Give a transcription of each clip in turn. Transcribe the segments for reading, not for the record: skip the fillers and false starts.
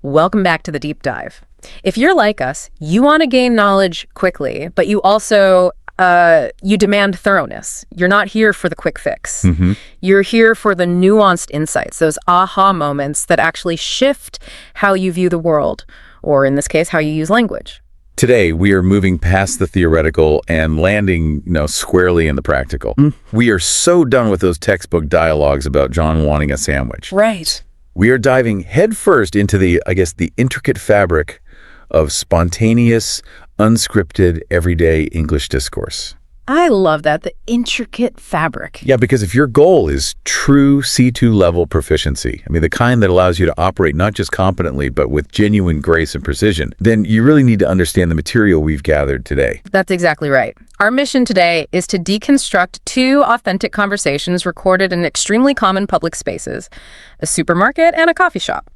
Welcome back to the deep dive. If you're like us, you want to gain knowledge quickly, but you also you demand thoroughness. You're not here for the quick fix. You're here for the nuanced insights, those aha moments that actually shift how you view the world, or in this case, how you use language. Today, we are moving past the theoretical and landing, squarely in the practical. We are so done with those textbook dialogues about John wanting a sandwich. Right. We are diving headfirst into the intricate fabric of spontaneous, unscripted, everyday English discourse. I love that, the intricate fabric. Yeah, because if your goal is true C2 level proficiency, the kind that allows you to operate not just competently, but with genuine grace and precision, then you really need to understand the material we've gathered today. That's exactly right. Our mission today is to deconstruct two authentic conversations recorded in extremely common public spaces, a supermarket and a coffee shop.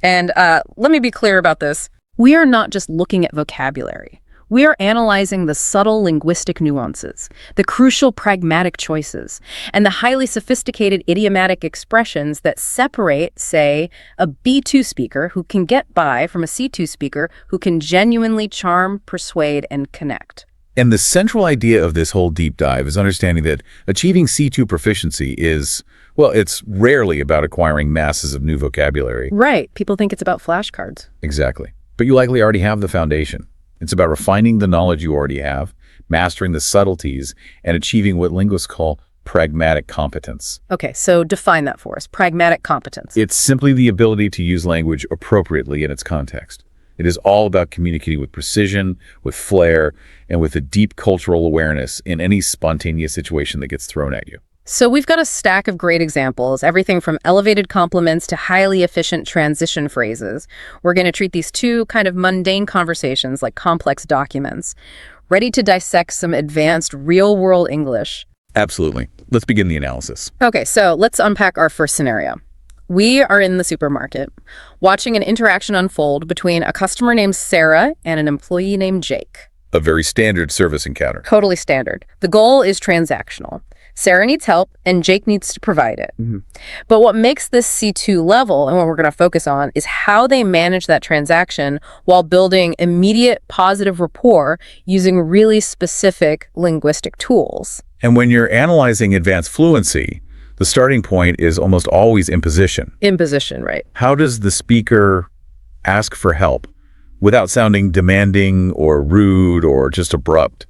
And let me be clear about this. We are not just looking at vocabulary. We are analyzing the subtle linguistic nuances, the crucial pragmatic choices, and the highly sophisticated idiomatic expressions that separate, say, a B2 speaker who can get by from a C2 speaker who can genuinely charm, persuade, and connect. And the central idea of this whole deep dive is understanding that achieving C2 proficiency is, it's rarely about acquiring masses of new vocabulary. Right. People think it's about flashcards. Exactly. But you likely already have the foundation. It's about refining the knowledge you already have, mastering the subtleties, and achieving what linguists call pragmatic competence. Okay, so define that for us. Pragmatic competence. It's simply the ability to use language appropriately in its context. It is all about communicating with precision, with flair, and with a deep cultural awareness in any spontaneous situation that gets thrown at you. So we've got a stack of great examples, everything from elevated compliments to highly efficient transition phrases. We're going to treat these two kind of mundane conversations like complex documents, ready to dissect some advanced real-world English. Absolutely. Let's begin the analysis. Okay, so let's unpack our first scenario. We are in the supermarket, watching an interaction unfold between a customer named Sarah and an employee named Jake. A very standard service encounter. Totally standard. The goal is transactional. Sarah needs help, and Jake needs to provide it. But what makes this C2 level, and what we're going to focus on, is how they manage that transaction while building immediate positive rapport using really specific linguistic tools. And when you're analyzing advanced fluency, the starting point is almost always imposition. Imposition, right. How does the speaker ask for help without sounding demanding or rude or just abrupt?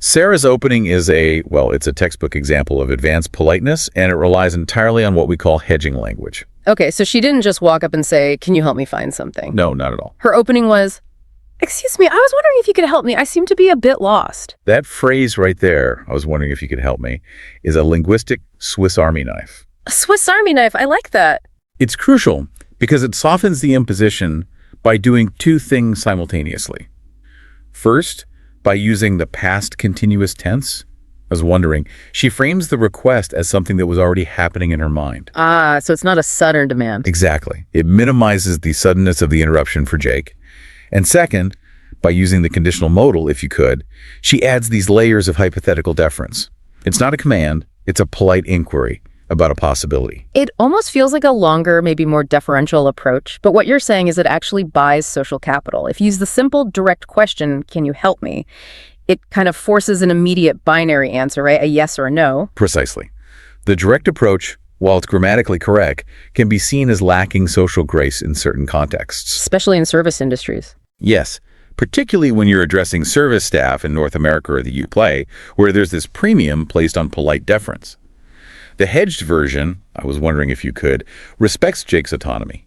Sarah's opening is it's a textbook example of advanced politeness, and it relies entirely on what we call hedging language. Okay, so she didn't just walk up and say, "Can you help me find something?" No, not at all. Her opening was, "Excuse me, I was wondering if you could help me. I seem to be a bit lost." That phrase right there, "I was wondering if you could help me," is a linguistic Swiss Army knife. A Swiss Army knife, I like that. It's crucial because it softens the imposition by doing two things simultaneously. First, by using the past continuous tense. I was wondering, she frames the request as something that was already happening in her mind. Ah, so it's not a sudden demand. Exactly. It minimizes the suddenness of the interruption for Jake. And second, by using the conditional modal, if you could, she adds these layers of hypothetical deference. It's not a command, it's a polite inquiry about a possibility. It almost feels like a longer, maybe more deferential approach, but what you're saying is it actually buys social capital. If you use the simple, direct question, "Can you help me?" it kind of forces an immediate binary answer, right? A yes or a no. Precisely. The direct approach, while it's grammatically correct, can be seen as lacking social grace in certain contexts. Especially in service industries. Yes, particularly when you're addressing service staff in North America or the UK, where there's this premium placed on polite deference. The hedged version, "I was wondering if you could," respects Jake's autonomy.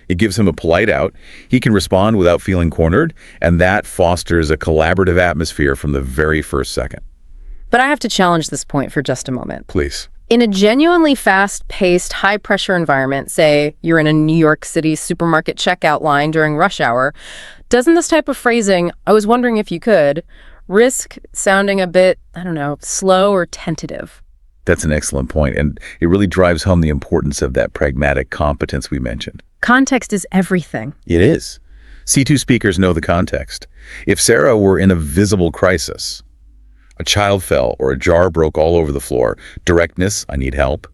It gives him a polite out, he can respond without feeling cornered, and that fosters a collaborative atmosphere from the very first second. But I have to challenge this point for just a moment. Please. In a genuinely fast-paced, high-pressure environment, say you're in a New York City supermarket checkout line during rush hour, doesn't this type of phrasing, "I was wondering if you could," risk sounding a bit, slow or tentative? That's an excellent point, and it really drives home the importance of that pragmatic competence we mentioned. Context is everything. It is. C2 speakers know the context. If Sarah were in a visible crisis, a child fell or a jar broke all over the floor, directness, "I need help,"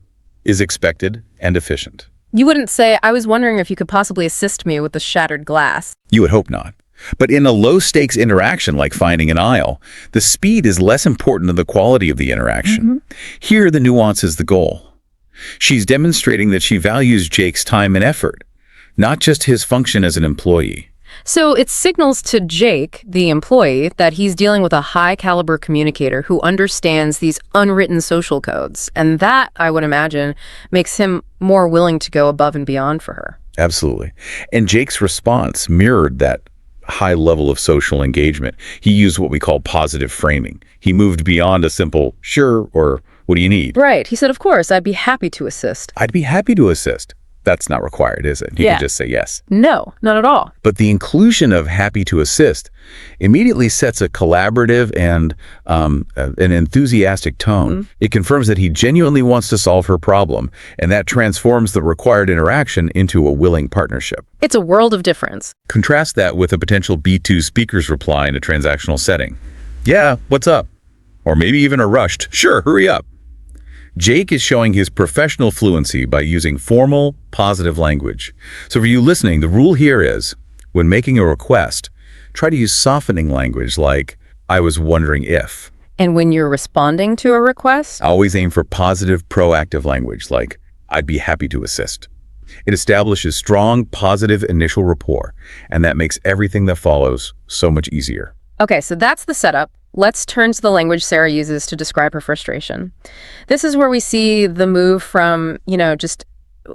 is expected and efficient. You wouldn't say, I was wondering if you could possibly assist me with the shattered glass. You would hope not. But in a low-stakes interaction like finding an aisle, the speed is less important than the quality of the interaction. Here, the nuance is the goal. She's demonstrating that she values Jake's time and effort, not just his function as an employee. So it signals to Jake, the employee, that he's dealing with a high-caliber communicator who understands these unwritten social codes. And that, I would imagine, makes him more willing to go above and beyond for her. Absolutely. And Jake's response mirrored that high level of social engagement. He used what we call positive framing. He moved beyond a simple, sure, or what do you need? Right. He said, of course, I'd be happy to assist. I'd be happy to assist. That's not required, is it? He can just say yes. No, not at all. But the inclusion of happy to assist immediately sets a collaborative and an enthusiastic tone. It confirms that he genuinely wants to solve her problem, and that transforms the required interaction into a willing partnership. It's a world of difference. Contrast that with a potential B2 speaker's reply in a transactional setting. Yeah, what's up? Or maybe even a rushed, sure, hurry up. Jake is showing his professional fluency by using formal, positive language. So for you listening, the rule here is, when making a request, try to use softening language like, I was wondering if. And when you're responding to a request? Always aim for positive, proactive language like, I'd be happy to assist. It establishes strong, positive initial rapport, and that makes everything that follows so much easier. Okay, so that's the setup. Let's turn to the language Sarah uses to describe her frustration. This is where we see the move from, just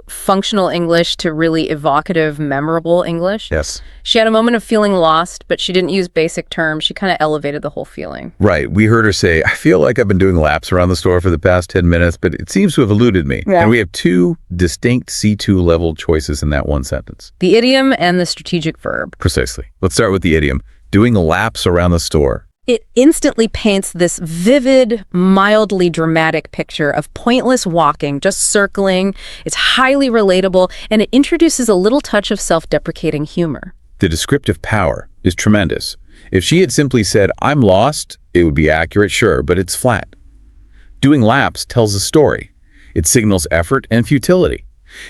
functional English to really evocative, memorable English. Yes. She had a moment of feeling lost, but she didn't use basic terms. She kind of elevated the whole feeling. Right. We heard her say, I feel like I've been doing laps around the store for the past 10 minutes, but it seems to have eluded me. Yeah. And we have two distinct C2 level choices in that one sentence. The idiom and the strategic verb. Precisely. Let's start with the idiom, doing laps around the store. It instantly paints this vivid, mildly dramatic picture of pointless walking, just circling. It's highly relatable, and it introduces a little touch of self-deprecating humor. The descriptive power is tremendous. If she had simply said, I'm lost, it would be accurate, sure, but it's flat. Doing laps tells a story. It signals effort and futility.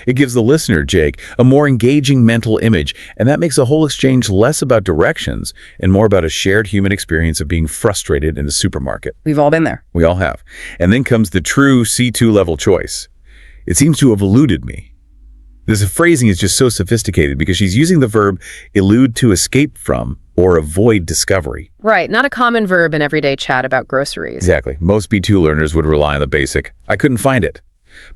It gives the listener, Jake, a more engaging mental image, and that makes the whole exchange less about directions and more about a shared human experience of being frustrated in a supermarket. We've all been there. We all have. And then comes the true C2 level choice. It seems to have eluded me. This phrasing is just so sophisticated because she's using the verb elude to escape from or avoid discovery. Right, not a common verb in everyday chat about groceries. Exactly. Most B2 learners would rely on the basic, I couldn't find it.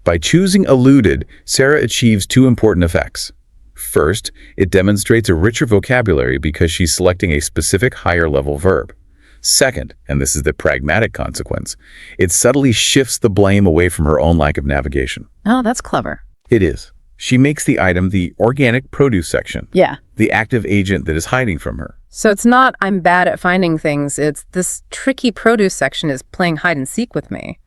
By choosing eluded, Sarah achieves two important effects. First, it demonstrates a richer vocabulary because she's selecting a specific higher-level verb. Second, and this is the pragmatic consequence, it subtly shifts the blame away from her own lack of navigation. Oh, that's clever. It is. She makes the item the organic produce section, Yeah. the active agent that is hiding from her. So it's not I'm bad at finding things, it's this tricky produce section is playing hide and seek with me.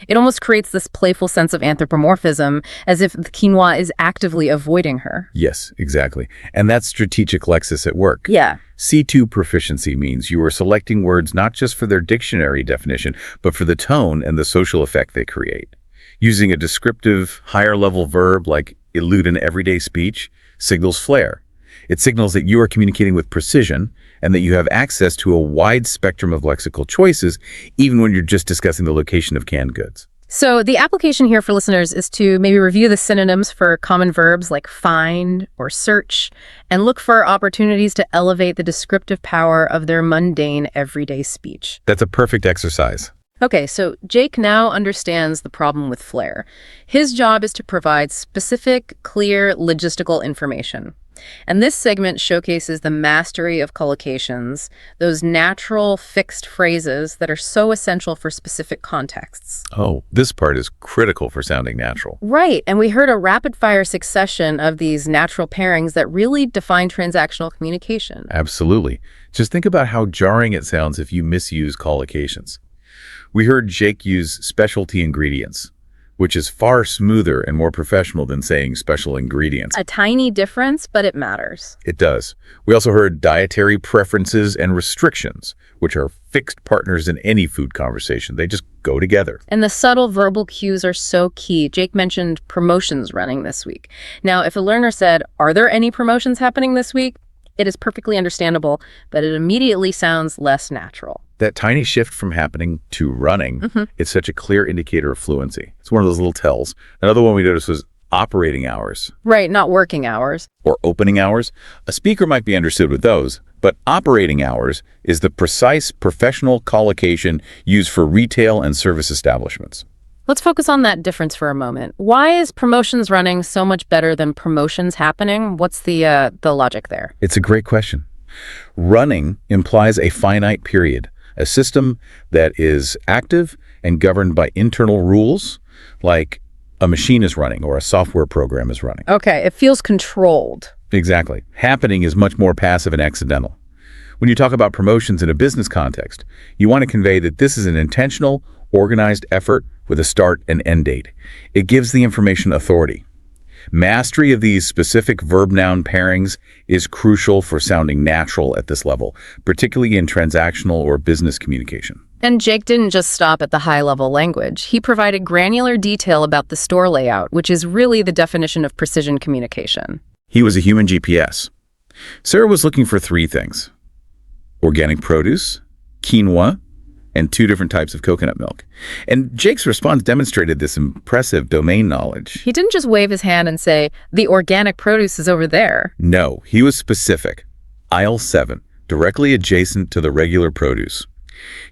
It almost creates this playful sense of anthropomorphism, as if the quinoa is actively avoiding her. Yes, exactly. And that's strategic lexis at work. Yeah. C2 proficiency means you are selecting words not just for their dictionary definition, but for the tone and the social effect they create. Using a descriptive, higher-level verb like elude in everyday speech signals flair. It signals that you are communicating with precision and that you have access to a wide spectrum of lexical choices, even when you're just discussing the location of canned goods. So the application here for listeners is to maybe review the synonyms for common verbs like find or search, and look for opportunities to elevate the descriptive power of their mundane everyday speech. That's a perfect exercise. Okay, so Jake now understands the problem with flair. His job is to provide specific, clear, logistical information. And this segment showcases the mastery of collocations, those natural, fixed phrases that are so essential for specific contexts. Oh, this part is critical for sounding natural. Right, and we heard a rapid-fire succession of these natural pairings that really define transactional communication. Absolutely. Just think about how jarring it sounds if you misuse collocations. We heard Jake use specialty ingredients, which is far smoother and more professional than saying special ingredients. A tiny difference, but it matters. It does. We also heard dietary preferences and restrictions, which are fixed partners in any food conversation. They just go together. And the subtle verbal cues are so key. Jake mentioned promotions running this week. Now, if a learner said, "Are there any promotions happening this week?" it is perfectly understandable, but it immediately sounds less natural. That tiny shift from happening to running is such a clear indicator of fluency. It's one of those little tells. Another one we noticed was operating hours. Right, not working hours. Or opening hours. A speaker might be understood with those, but operating hours is the precise professional collocation used for retail and service establishments. Let's focus on that difference for a moment. Why is promotions running so much better than promotions happening? What's the logic there? It's a great question. Running implies a finite period, a system that is active and governed by internal rules, like a machine is running or a software program is running. Okay, it feels controlled. Exactly. Happening is much more passive and accidental. When you talk about promotions in a business context, you want to convey that this is an intentional, organized effort with a start and end date. It gives the information authority. Mastery of these specific verb-noun pairings is crucial for sounding natural at this level, particularly in transactional or business communication. And Jake didn't just stop at the high-level language. He provided granular detail about the store layout, which is really the definition of precision communication. He was a human GPS. Sarah was looking for 3 things: organic produce, quinoa, and 2 different types of coconut milk. And Jake's response demonstrated this impressive domain knowledge. He didn't just wave his hand and say, "The organic produce is over there." No, he was specific. Aisle 7, directly adjacent to the regular produce.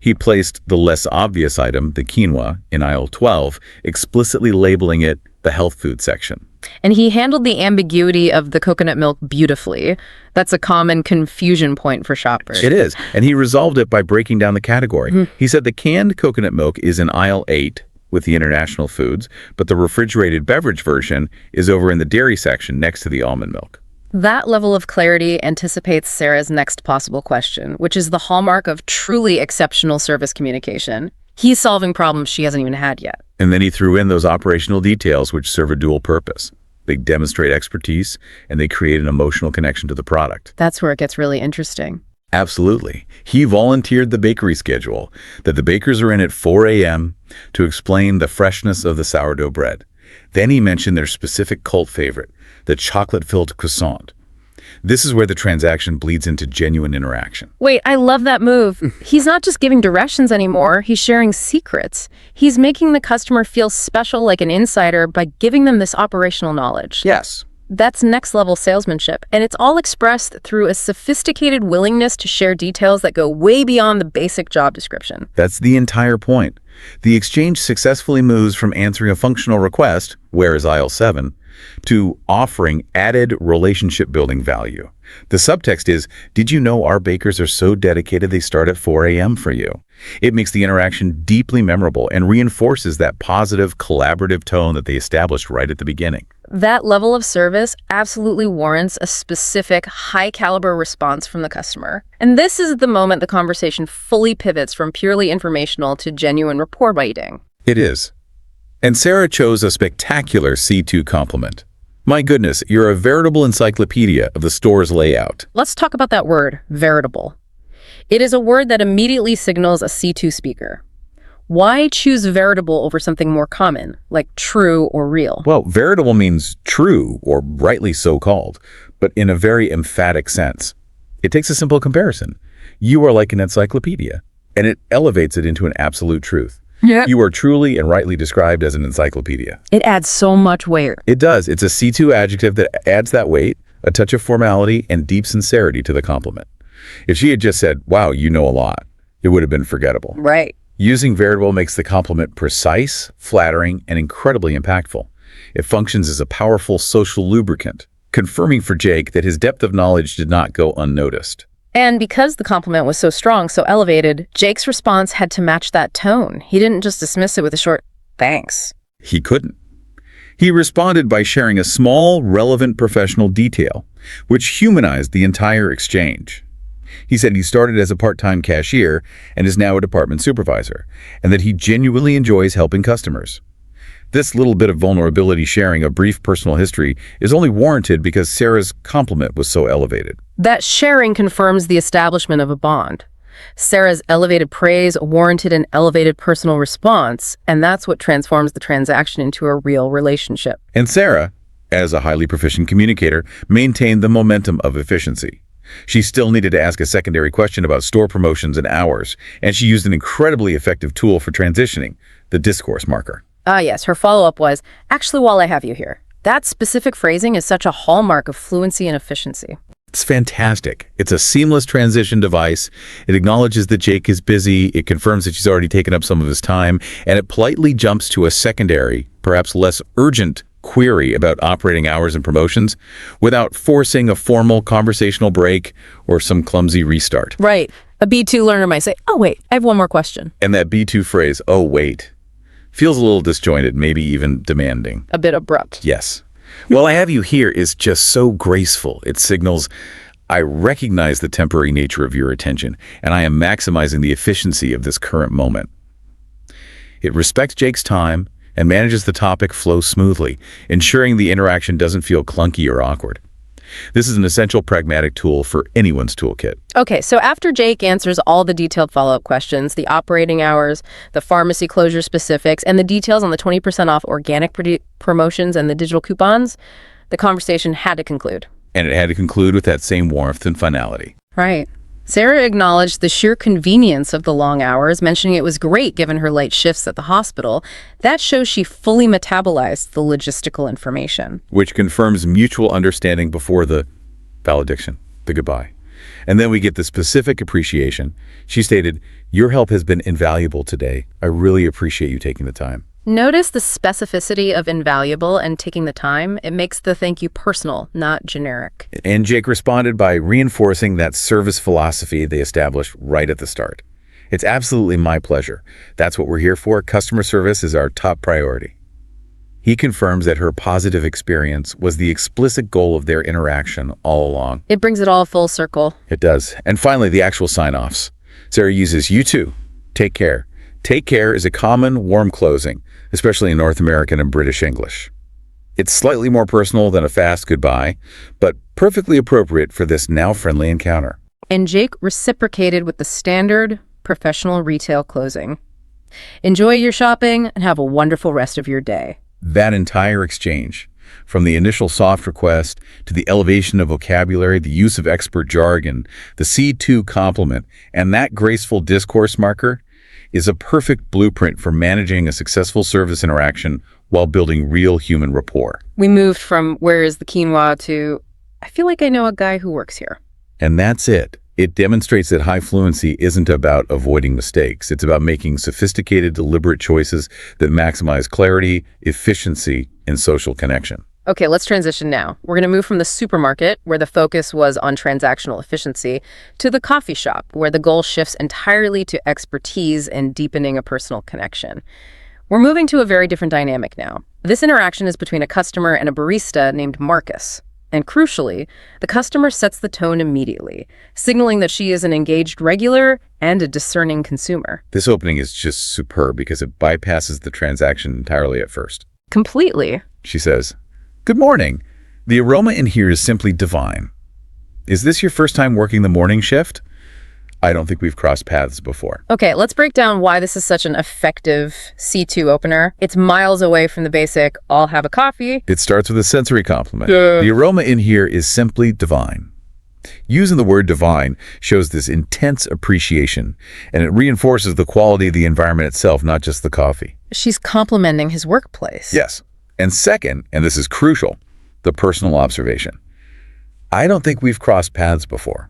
He placed the less obvious item, the quinoa, in aisle 12, explicitly labeling it the health food section. And he handled the ambiguity of the coconut milk beautifully. That's a common confusion point for shoppers. It is, and he resolved it by breaking down the category. He said the canned coconut milk is in aisle 8 with the international foods, but the refrigerated beverage version is over in the dairy section next to the almond milk. That level of clarity anticipates Sarah's next possible question, which is the hallmark of truly exceptional service communication. He's solving problems she hasn't even had yet. And then he threw in those operational details which serve a dual purpose. They demonstrate expertise, and they create an emotional connection to the product. That's where it gets really interesting. Absolutely. He volunteered the bakery schedule, that the bakers are in at 4 a.m. to explain the freshness of the sourdough bread. Then he mentioned their specific cult favorite, the chocolate-filled croissant. This is where the transaction bleeds into genuine interaction. Wait, I love that move. He's not just giving directions anymore, he's sharing secrets. He's making the customer feel special like an insider by giving them this operational knowledge. Yes. That's next-level salesmanship, and it's all expressed through a sophisticated willingness to share details that go way beyond the basic job description. That's the entire point. The exchange successfully moves from answering a functional request, where is aisle 7, to offering added relationship-building value. The subtext is, did you know our bakers are so dedicated they start at 4 a.m. for you? It makes the interaction deeply memorable and reinforces that positive, collaborative tone that they established right at the beginning. That level of service absolutely warrants a specific, high-caliber response from the customer. And this is the moment the conversation fully pivots from purely informational to genuine rapport-building. It is. And Sarah chose a spectacular C2 compliment. My goodness, you're a veritable encyclopedia of the store's layout. Let's talk about that word, veritable. It is a word that immediately signals a C2 speaker. Why choose veritable over something more common, like true or real? Well, veritable means true, or rightly so called, but in a very emphatic sense. It takes a simple comparison. You are like an encyclopedia, and it elevates it into an absolute truth. Yeah. You are truly and rightly described as an encyclopedia. It adds so much weight. It does. It's a C2 adjective that adds that weight, a touch of formality, and deep sincerity to the compliment. If she had just said, wow, you know a lot, it would have been forgettable. Right. Using veritable makes the compliment precise, flattering, and incredibly impactful. It functions as a powerful social lubricant, confirming for Jake that his depth of knowledge did not go unnoticed. And because the compliment was so strong, so elevated, Jake's response had to match that tone. He didn't just dismiss it with a short, thanks. He couldn't. He responded by sharing a small, relevant professional detail, which humanized the entire exchange. He said he started as a part-time cashier and is now a department supervisor, and that he genuinely enjoys helping customers. This little bit of vulnerability sharing a brief personal history is only warranted because Sarah's compliment was so elevated. That sharing confirms the establishment of a bond. Sarah's elevated praise warranted an elevated personal response, and that's what transforms the transaction into a real relationship. And Sarah, as a highly proficient communicator, maintained the momentum of efficiency. She still needed to ask a secondary question about store promotions and hours, and she used an incredibly effective tool for transitioning, the discourse marker. Ah, yes, her follow-up was, actually, while I have you here, that specific phrasing is such a hallmark of fluency and efficiency. It's fantastic. It's a seamless transition device. It acknowledges that Jake is busy, it confirms that she's already taken up some of his time, and it politely jumps to a secondary, perhaps less urgent query about operating hours and promotions without forcing a formal conversational break or some clumsy restart. Right. A B2 learner might say, oh, wait, I have one more question. And that B2 phrase, oh, wait, feels a little disjointed, maybe even demanding. A bit abrupt. Yes. Well, I have you here is just so graceful. It signals, I recognize the temporary nature of your attention, and I am maximizing the efficiency of this current moment. It respects Jake's time and manages the topic flow smoothly, ensuring the interaction doesn't feel clunky or awkward. This is an essential pragmatic tool for anyone's toolkit. Okay, so after Jake answers all the detailed follow-up questions, the operating hours, the pharmacy closure specifics, and the details on the 20% off organic promotions and the digital coupons, the conversation had to conclude. And it had to conclude with that same warmth and finality. Right. Sarah acknowledged the sheer convenience of the long hours, mentioning it was great given her late shifts at the hospital. That shows she fully metabolized the logistical information. Which confirms mutual understanding before the valediction, the goodbye. And then we get the specific appreciation. She stated, your help has been invaluable today. I really appreciate you taking the time. Notice the specificity of invaluable and taking the time. It makes the thank you personal, not generic. And Jake responded by reinforcing that service philosophy they established right at the start. It's absolutely my pleasure. That's what we're here for. Customer service is our top priority. He confirms that her positive experience was the explicit goal of their interaction all along. It brings it all full circle. It does. And finally, the actual sign-offs. Sarah uses, you too. Take care. Take care is a common, warm closing, especially in North American and British English. It's slightly more personal than a fast goodbye, but perfectly appropriate for this now friendly encounter. And Jake reciprocated with the standard professional retail closing. Enjoy your shopping and have a wonderful rest of your day. That entire exchange, from the initial soft request to the elevation of vocabulary, the use of expert jargon, the C2 compliment, and that graceful discourse marker, is a perfect blueprint for managing a successful service interaction while building real human rapport. We moved from where is the quinoa to I feel like I know a guy who works here. And that's it. It demonstrates that high fluency isn't about avoiding mistakes. It's about making sophisticated, deliberate choices that maximize clarity, efficiency, and social connection. Okay, let's transition now. We're going to move from the supermarket, where the focus was on transactional efficiency, to the coffee shop, where the goal shifts entirely to expertise and deepening a personal connection. We're moving to a very different dynamic now. This interaction is between a customer and a barista named Marcus. And crucially, the customer sets the tone immediately, signaling that she is an engaged regular and a discerning consumer. This opening is just superb because it bypasses the transaction entirely at first. Completely. She says, "Good morning. The aroma in here is simply divine. Is this your first time working the morning shift? I don't think we've crossed paths before." Okay, let's break down why this is such an effective C2 opener. It's miles away from the basic, I'll have a coffee. It starts with a sensory compliment. The aroma in here is simply divine. Using the word divine shows this intense appreciation, and it reinforces the quality of the environment itself, not just the coffee. She's complimenting his workplace. Yes. And second, and this is crucial, the personal observation. I don't think we've crossed paths before.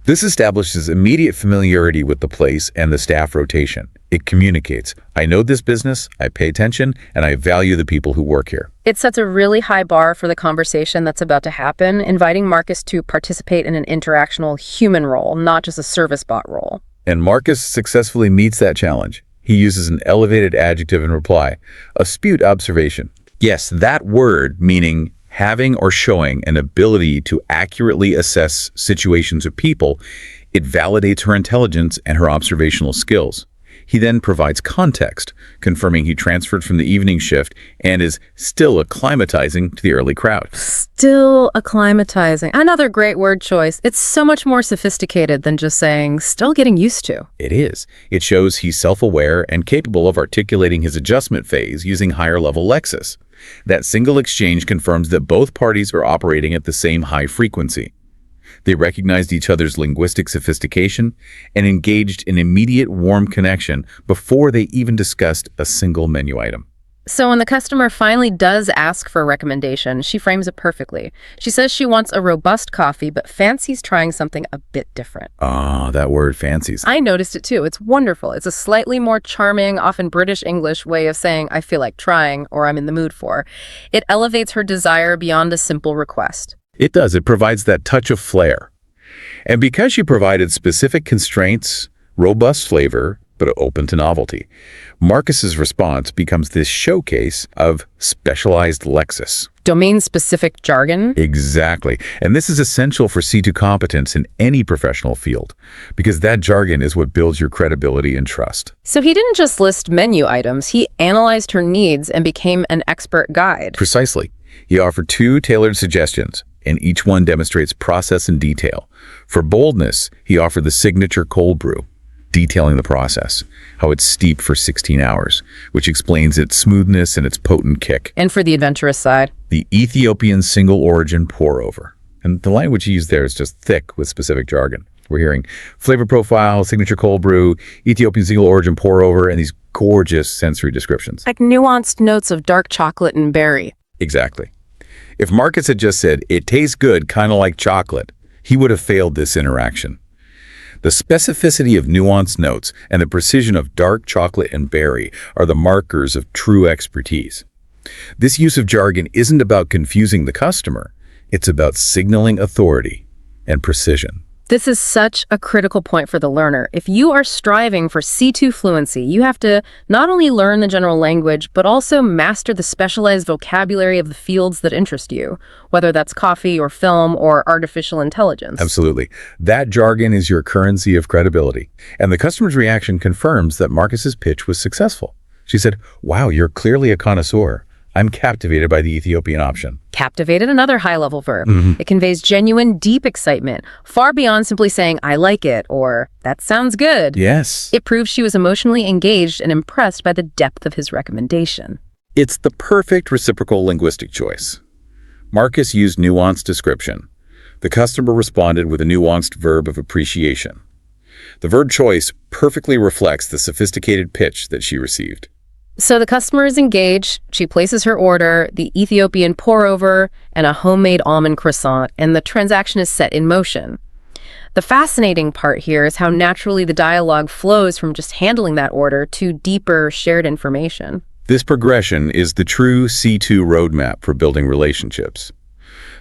This establishes immediate familiarity with the place and the staff rotation. It communicates, I know this business, I pay attention, and I value the people who work here. It sets a really high bar for the conversation that's about to happen, inviting Marcus to participate in an interactional human role, not just a service bot role. And Marcus successfully meets that challenge. He uses an elevated adjective in reply, astute observation. Yes, that word, meaning having or showing an ability to accurately assess situations of people, it validates her intelligence and her observational skills. He then provides context, confirming he transferred from the evening shift and is still acclimatizing to the early crowd. Still acclimatizing. Another great word choice. It's so much more sophisticated than just saying, still getting used to. It is. It shows he's self-aware and capable of articulating his adjustment phase using higher-level lexis. That single exchange confirms that both parties are operating at the same high frequency. They recognized each other's linguistic sophistication and engaged in immediate warm connection before they even discussed a single menu item. So when the customer finally does ask for a recommendation, she frames it perfectly. She says she wants a robust coffee, but fancies trying something a bit different. Ah, that word, fancies. I noticed it too. It's wonderful. It's a slightly more charming, often British English way of saying I feel like trying or I'm in the mood for. It elevates her desire beyond a simple request. It does. It provides that touch of flair. And because she provided specific constraints, robust flavor, but open to novelty, Marcus's response becomes this showcase of specialized lexis. Domain-specific jargon? Exactly. And this is essential for C2 competence in any professional field, because that jargon is what builds your credibility and trust. So he didn't just list menu items, he analyzed her needs and became an expert guide. Precisely. He offered 2 tailored suggestions, and each one demonstrates process and detail. For boldness, he offered the signature cold brew, detailing the process, how it's steeped for 16 hours, which explains its smoothness and its potent kick. And for the adventurous side, the Ethiopian single origin pour-over. And the language he used there is just thick with specific jargon. We're hearing flavor profile, signature cold brew, Ethiopian single origin pour-over, and these gorgeous sensory descriptions. Like nuanced notes of dark chocolate and berry. Exactly. If Marcus had just said, it tastes good, kind of like chocolate, he would have failed this interaction. The specificity of nuanced notes and the precision of dark chocolate and berry are the markers of true expertise. This use of jargon isn't about confusing the customer. It's about signaling authority and precision. This is such a critical point for the learner. If you are striving for C2 fluency, you have to not only learn the general language, but also master the specialized vocabulary of the fields that interest you, whether that's coffee or film or artificial intelligence. Absolutely. That jargon is your currency of credibility. And the customer's reaction confirms that Marcus's pitch was successful. She said, "Wow, you're clearly a connoisseur. I'm captivated by the Ethiopian option." Captivated, another high-level verb. It conveys genuine, deep excitement, far beyond simply saying, I like it, or that sounds good. Yes. It proves she was emotionally engaged and impressed by the depth of his recommendation. It's the perfect reciprocal linguistic choice. Marcus used nuanced description. The customer responded with a nuanced verb of appreciation. The verb choice perfectly reflects the sophisticated pitch that she received. So the customer is engaged, she places her order, the Ethiopian pour-over, and a homemade almond croissant, and the transaction is set in motion. The fascinating part here is how naturally the dialogue flows from just handling that order to deeper shared information. This progression is the true C2 roadmap for building relationships.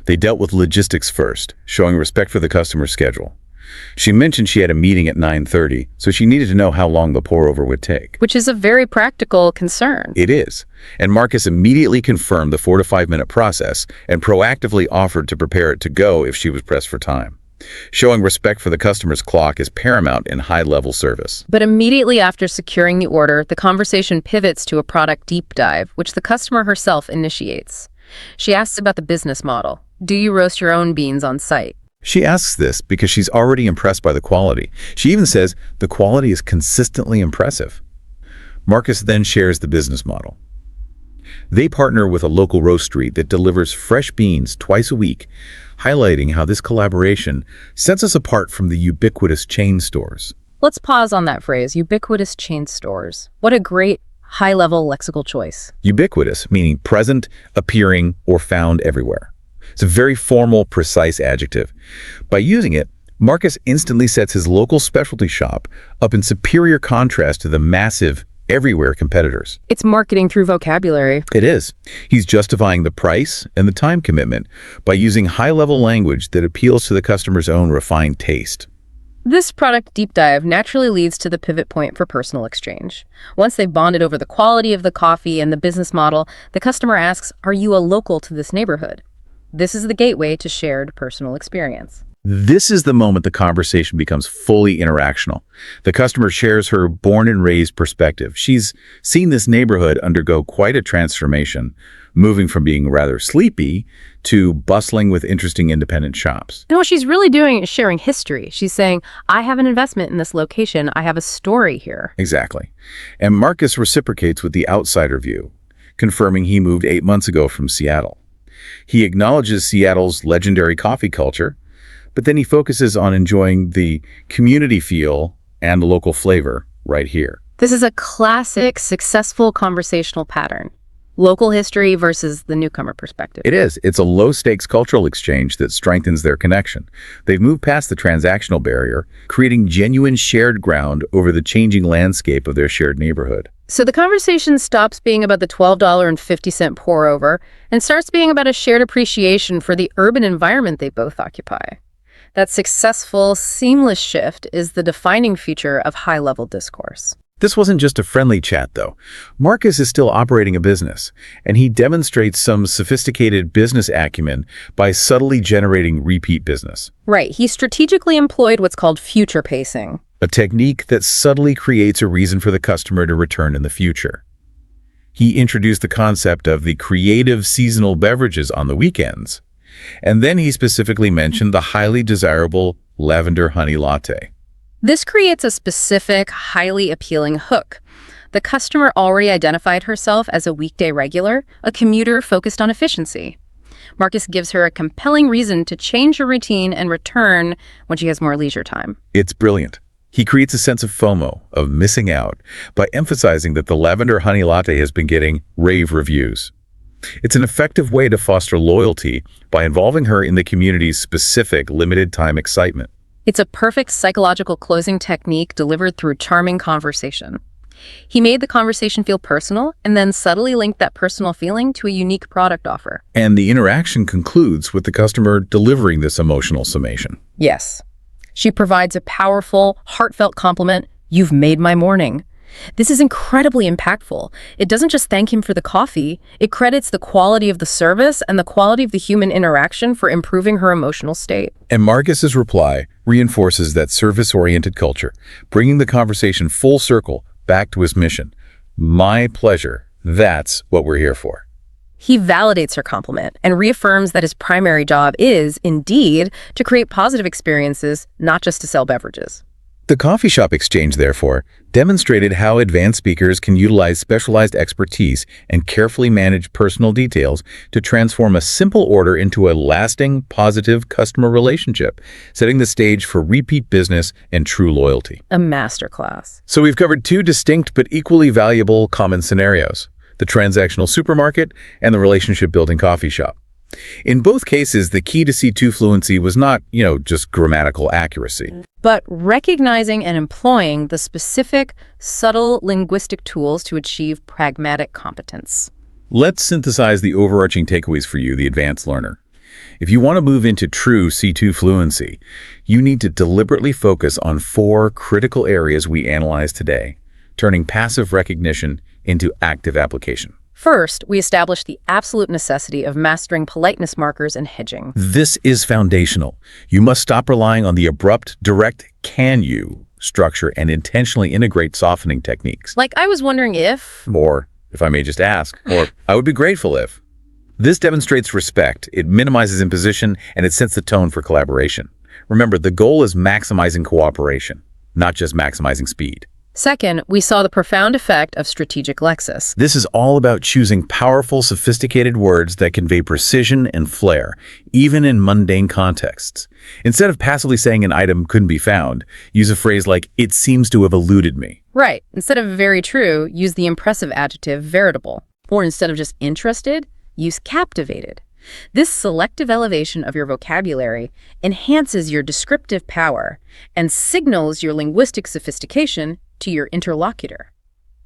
They dealt with logistics first, showing respect for the customer's schedule. She mentioned she had a meeting at 9:30, so she needed to know how long the pour-over would take. Which is a very practical concern. It is. And Marcus immediately confirmed the 4 to 5 minute process and proactively offered to prepare it to go if she was pressed for time. Showing respect for the customer's clock is paramount in high-level service. But immediately after securing the order, the conversation pivots to a product deep dive, which the customer herself initiates. She asks about the business model. Do you roast your own beans on site? She asks this because she's already impressed by the quality. She even says the quality is consistently impressive. Marcus then shares the business model. They partner with a local roastery that delivers fresh beans twice a week, highlighting how this collaboration sets us apart from the ubiquitous chain stores. Let's pause on that phrase, ubiquitous chain stores. What a great high-level lexical choice. Ubiquitous, meaning present, appearing, or found everywhere. It's a very formal, precise adjective. By using it, Marcus instantly sets his local specialty shop up in superior contrast to the massive, everywhere competitors. It's marketing through vocabulary. It is. He's justifying the price and the time commitment by using high-level language that appeals to the customer's own refined taste. This product deep dive naturally leads to the pivot point for personal exchange. Once they've bonded over the quality of the coffee and the business model, the customer asks, are you a local to this neighborhood? This is the gateway to shared personal experience. This is the moment the conversation becomes fully interactional. The customer shares her born and raised perspective. She's seen this neighborhood undergo quite a transformation, moving from being rather sleepy to bustling with interesting independent shops. And what she's really doing is sharing history. She's saying, I have an investment in this location. I have a story here. Exactly. And Marcus reciprocates with the outsider view, confirming he moved 8 months ago from Seattle. He acknowledges Seattle's legendary coffee culture, but then he focuses on enjoying the community feel and the local flavor right here. This is a classic, successful conversational pattern. Local history versus the newcomer perspective. It is. It's a low-stakes cultural exchange that strengthens their connection. They've moved past the transactional barrier, creating genuine shared ground over the changing landscape of their shared neighborhood. So the conversation stops being about the $12.50 pour-over and starts being about a shared appreciation for the urban environment they both occupy. That successful, seamless shift is the defining feature of high-level discourse. This wasn't just a friendly chat, though. Marcus is still operating a business, and he demonstrates some sophisticated business acumen by subtly generating repeat business. Right. He strategically employed what's called future pacing, A technique that subtly creates a reason for the customer to return in the future. He introduced the concept of the creative seasonal beverages on the weekends, and then he specifically mentioned the highly desirable lavender honey latte. This creates a specific, highly appealing hook. The customer already identified herself as a weekday regular, a commuter focused on efficiency. Marcus gives her a compelling reason to change her routine and return when she has more leisure time. It's brilliant. He creates a sense of FOMO, of missing out, by emphasizing that the lavender honey latte has been getting rave reviews. It's an effective way to foster loyalty by involving her in the community's specific limited-time excitement. It's a perfect psychological closing technique delivered through charming conversation. He made the conversation feel personal and then subtly linked that personal feeling to a unique product offer. And the interaction concludes with the customer delivering this emotional summation. Yes. She provides a powerful, heartfelt compliment. You've made my morning. This is incredibly impactful. It doesn't just thank him for the coffee, it credits the quality of the service and the quality of the human interaction for improving her emotional state. And Marcus's reply reinforces that service-oriented culture, bringing the conversation full circle back to his mission. My pleasure. That's what we're here for. He validates her compliment and reaffirms that his primary job is, indeed, to create positive experiences, not just to sell beverages. The coffee shop exchange, therefore, demonstrated how advanced speakers can utilize specialized expertise and carefully manage personal details to transform a simple order into a lasting, positive customer relationship, setting the stage for repeat business and true loyalty. A masterclass. So we've covered two distinct but equally valuable common scenarios: the transactional supermarket and the relationship-building coffee shop. In both cases, the key to C2 fluency was not, just grammatical accuracy, but recognizing and employing the specific, subtle linguistic tools to achieve pragmatic competence. Let's synthesize the overarching takeaways for you, the advanced learner. If you want to move into true C2 fluency, you need to deliberately focus on 4 critical areas we analyzed today, turning passive recognition into active application. First, we established the absolute necessity of mastering politeness markers and hedging. This is foundational. You must stop relying on the abrupt, direct "can you" structure and intentionally integrate softening techniques. Like, I was wondering if... Or, if I may just ask, or I would be grateful if. This demonstrates respect, it minimizes imposition, and it sets the tone for collaboration. Remember, the goal is maximizing cooperation, not just maximizing speed. Second, we saw the profound effect of strategic lexis. This is all about choosing powerful, sophisticated words that convey precision and flair, even in mundane contexts. Instead of passively saying an item couldn't be found, use a phrase like, "It seems to have eluded me." Right. Instead of very true, use the impressive adjective veritable. Or instead of just interested, use captivated. This selective elevation of your vocabulary enhances your descriptive power and signals your linguistic sophistication to your interlocutor.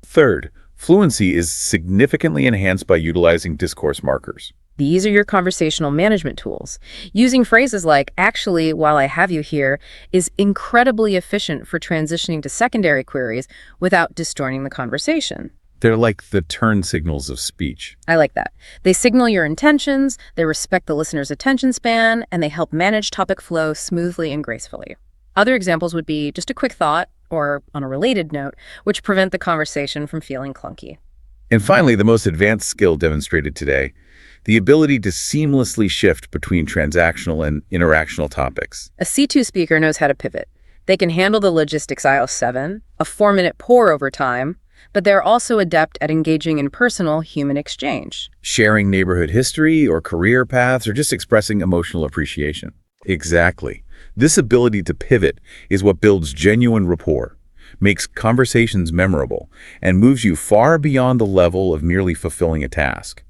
Third, fluency is significantly enhanced by utilizing discourse markers. These are your conversational management tools. Using phrases like, "actually, while I have you here," is incredibly efficient for transitioning to secondary queries without distorting the conversation. They're like the turn signals of speech. I like that. They signal your intentions, they respect the listener's attention span, and they help manage topic flow smoothly and gracefully. Other examples would be just a quick thought, or on a related note, which prevent the conversation from feeling clunky. And finally, the most advanced skill demonstrated today, the ability to seamlessly shift between transactional and interactional topics. A C2 speaker knows how to pivot. They can handle the logistics IL-7, a 4-minute pour over time, but they're also adept at engaging in personal human exchange. Sharing neighborhood history or career paths or just expressing emotional appreciation. Exactly. This ability to pivot is what builds genuine rapport, makes conversations memorable, and moves you far beyond the level of merely fulfilling a task.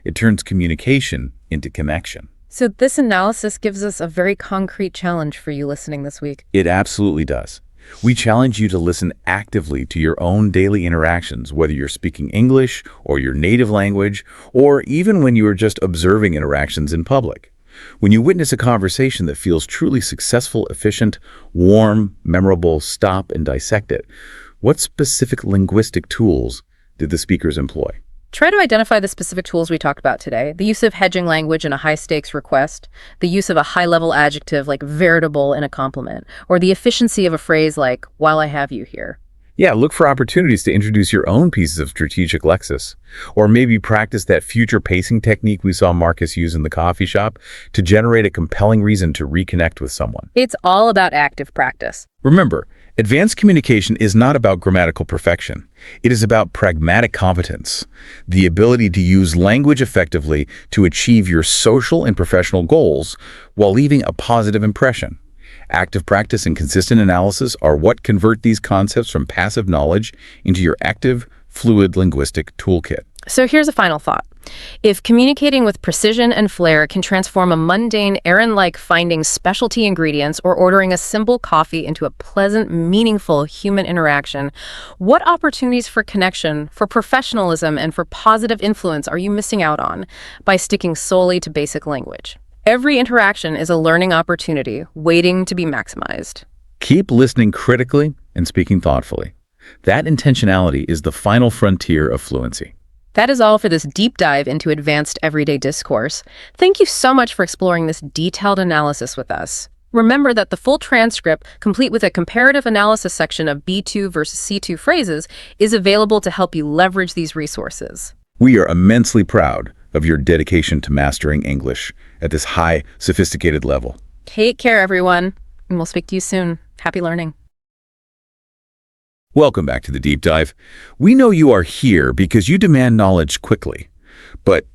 It turns communication into connection. So this analysis gives us a very concrete challenge for you listening this week. It absolutely does. We challenge you to listen actively to your own daily interactions, whether you're speaking English or your native language, or even when you are just observing interactions in public. When you witness a conversation that feels truly successful, efficient, warm, memorable, stop and dissect it. What specific linguistic tools did the speakers employ? Try to identify the specific tools we talked about today. The use of hedging language in a high-stakes request, the use of a high-level adjective like veritable in a compliment, or the efficiency of a phrase like, while I have you here. Yeah, look for opportunities to introduce your own pieces of strategic lexis, or maybe practice that future pacing technique we saw Marcus use in the coffee shop to generate a compelling reason to reconnect with someone. It's all about active practice. Remember, advanced communication is not about grammatical perfection. It is about pragmatic competence, the ability to use language effectively to achieve your social and professional goals while leaving a positive impression. Active practice and consistent analysis are what convert these concepts from passive knowledge into your active, fluid linguistic toolkit. So here's a final thought. If communicating with precision and flair can transform a mundane errand like finding specialty ingredients or ordering a simple coffee into a pleasant, meaningful human interaction, what opportunities for connection, for professionalism, and for positive influence are you missing out on by sticking solely to basic language? Every interaction is a learning opportunity waiting to be maximized. Keep listening critically and speaking thoughtfully. That intentionality is the final frontier of fluency. That is all for this deep dive into advanced everyday discourse. Thank you so much for exploring this detailed analysis with us. Remember that the full transcript, complete with a comparative analysis section of B2 versus C2 phrases, is available to help you leverage these resources. We are immensely proud of your dedication to mastering English at this high, sophisticated level. Take care, everyone, and we'll speak to you soon. Happy learning. Welcome back to the Deep Dive. We know you are here because you demand knowledge quickly, but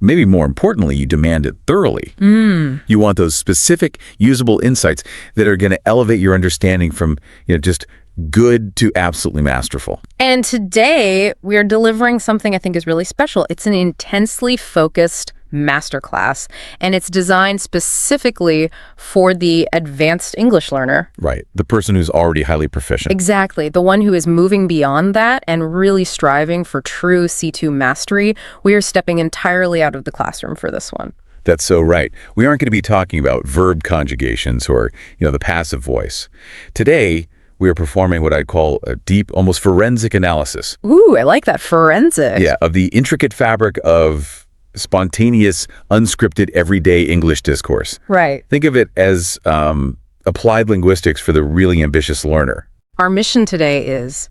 maybe more importantly, you demand it thoroughly. You want those specific, usable insights that are going to elevate your understanding from just good to absolutely masterful. And today, we are delivering something I think is really special. It's an intensely focused masterclass, and it's designed specifically for the advanced English learner. Right. The person who's already highly proficient. Exactly. The one who is moving beyond that and really striving for true C2 mastery. We are stepping entirely out of the classroom for this one. That's so right. We aren't going to be talking about verb conjugations or, the passive voice. Today, we are performing what I'd call a deep, almost forensic analysis. Ooh, I like that, forensic. Yeah, of the intricate fabric of spontaneous, unscripted, everyday English discourse. Right. Think of it as applied linguistics for the really ambitious learner. Our mission today is,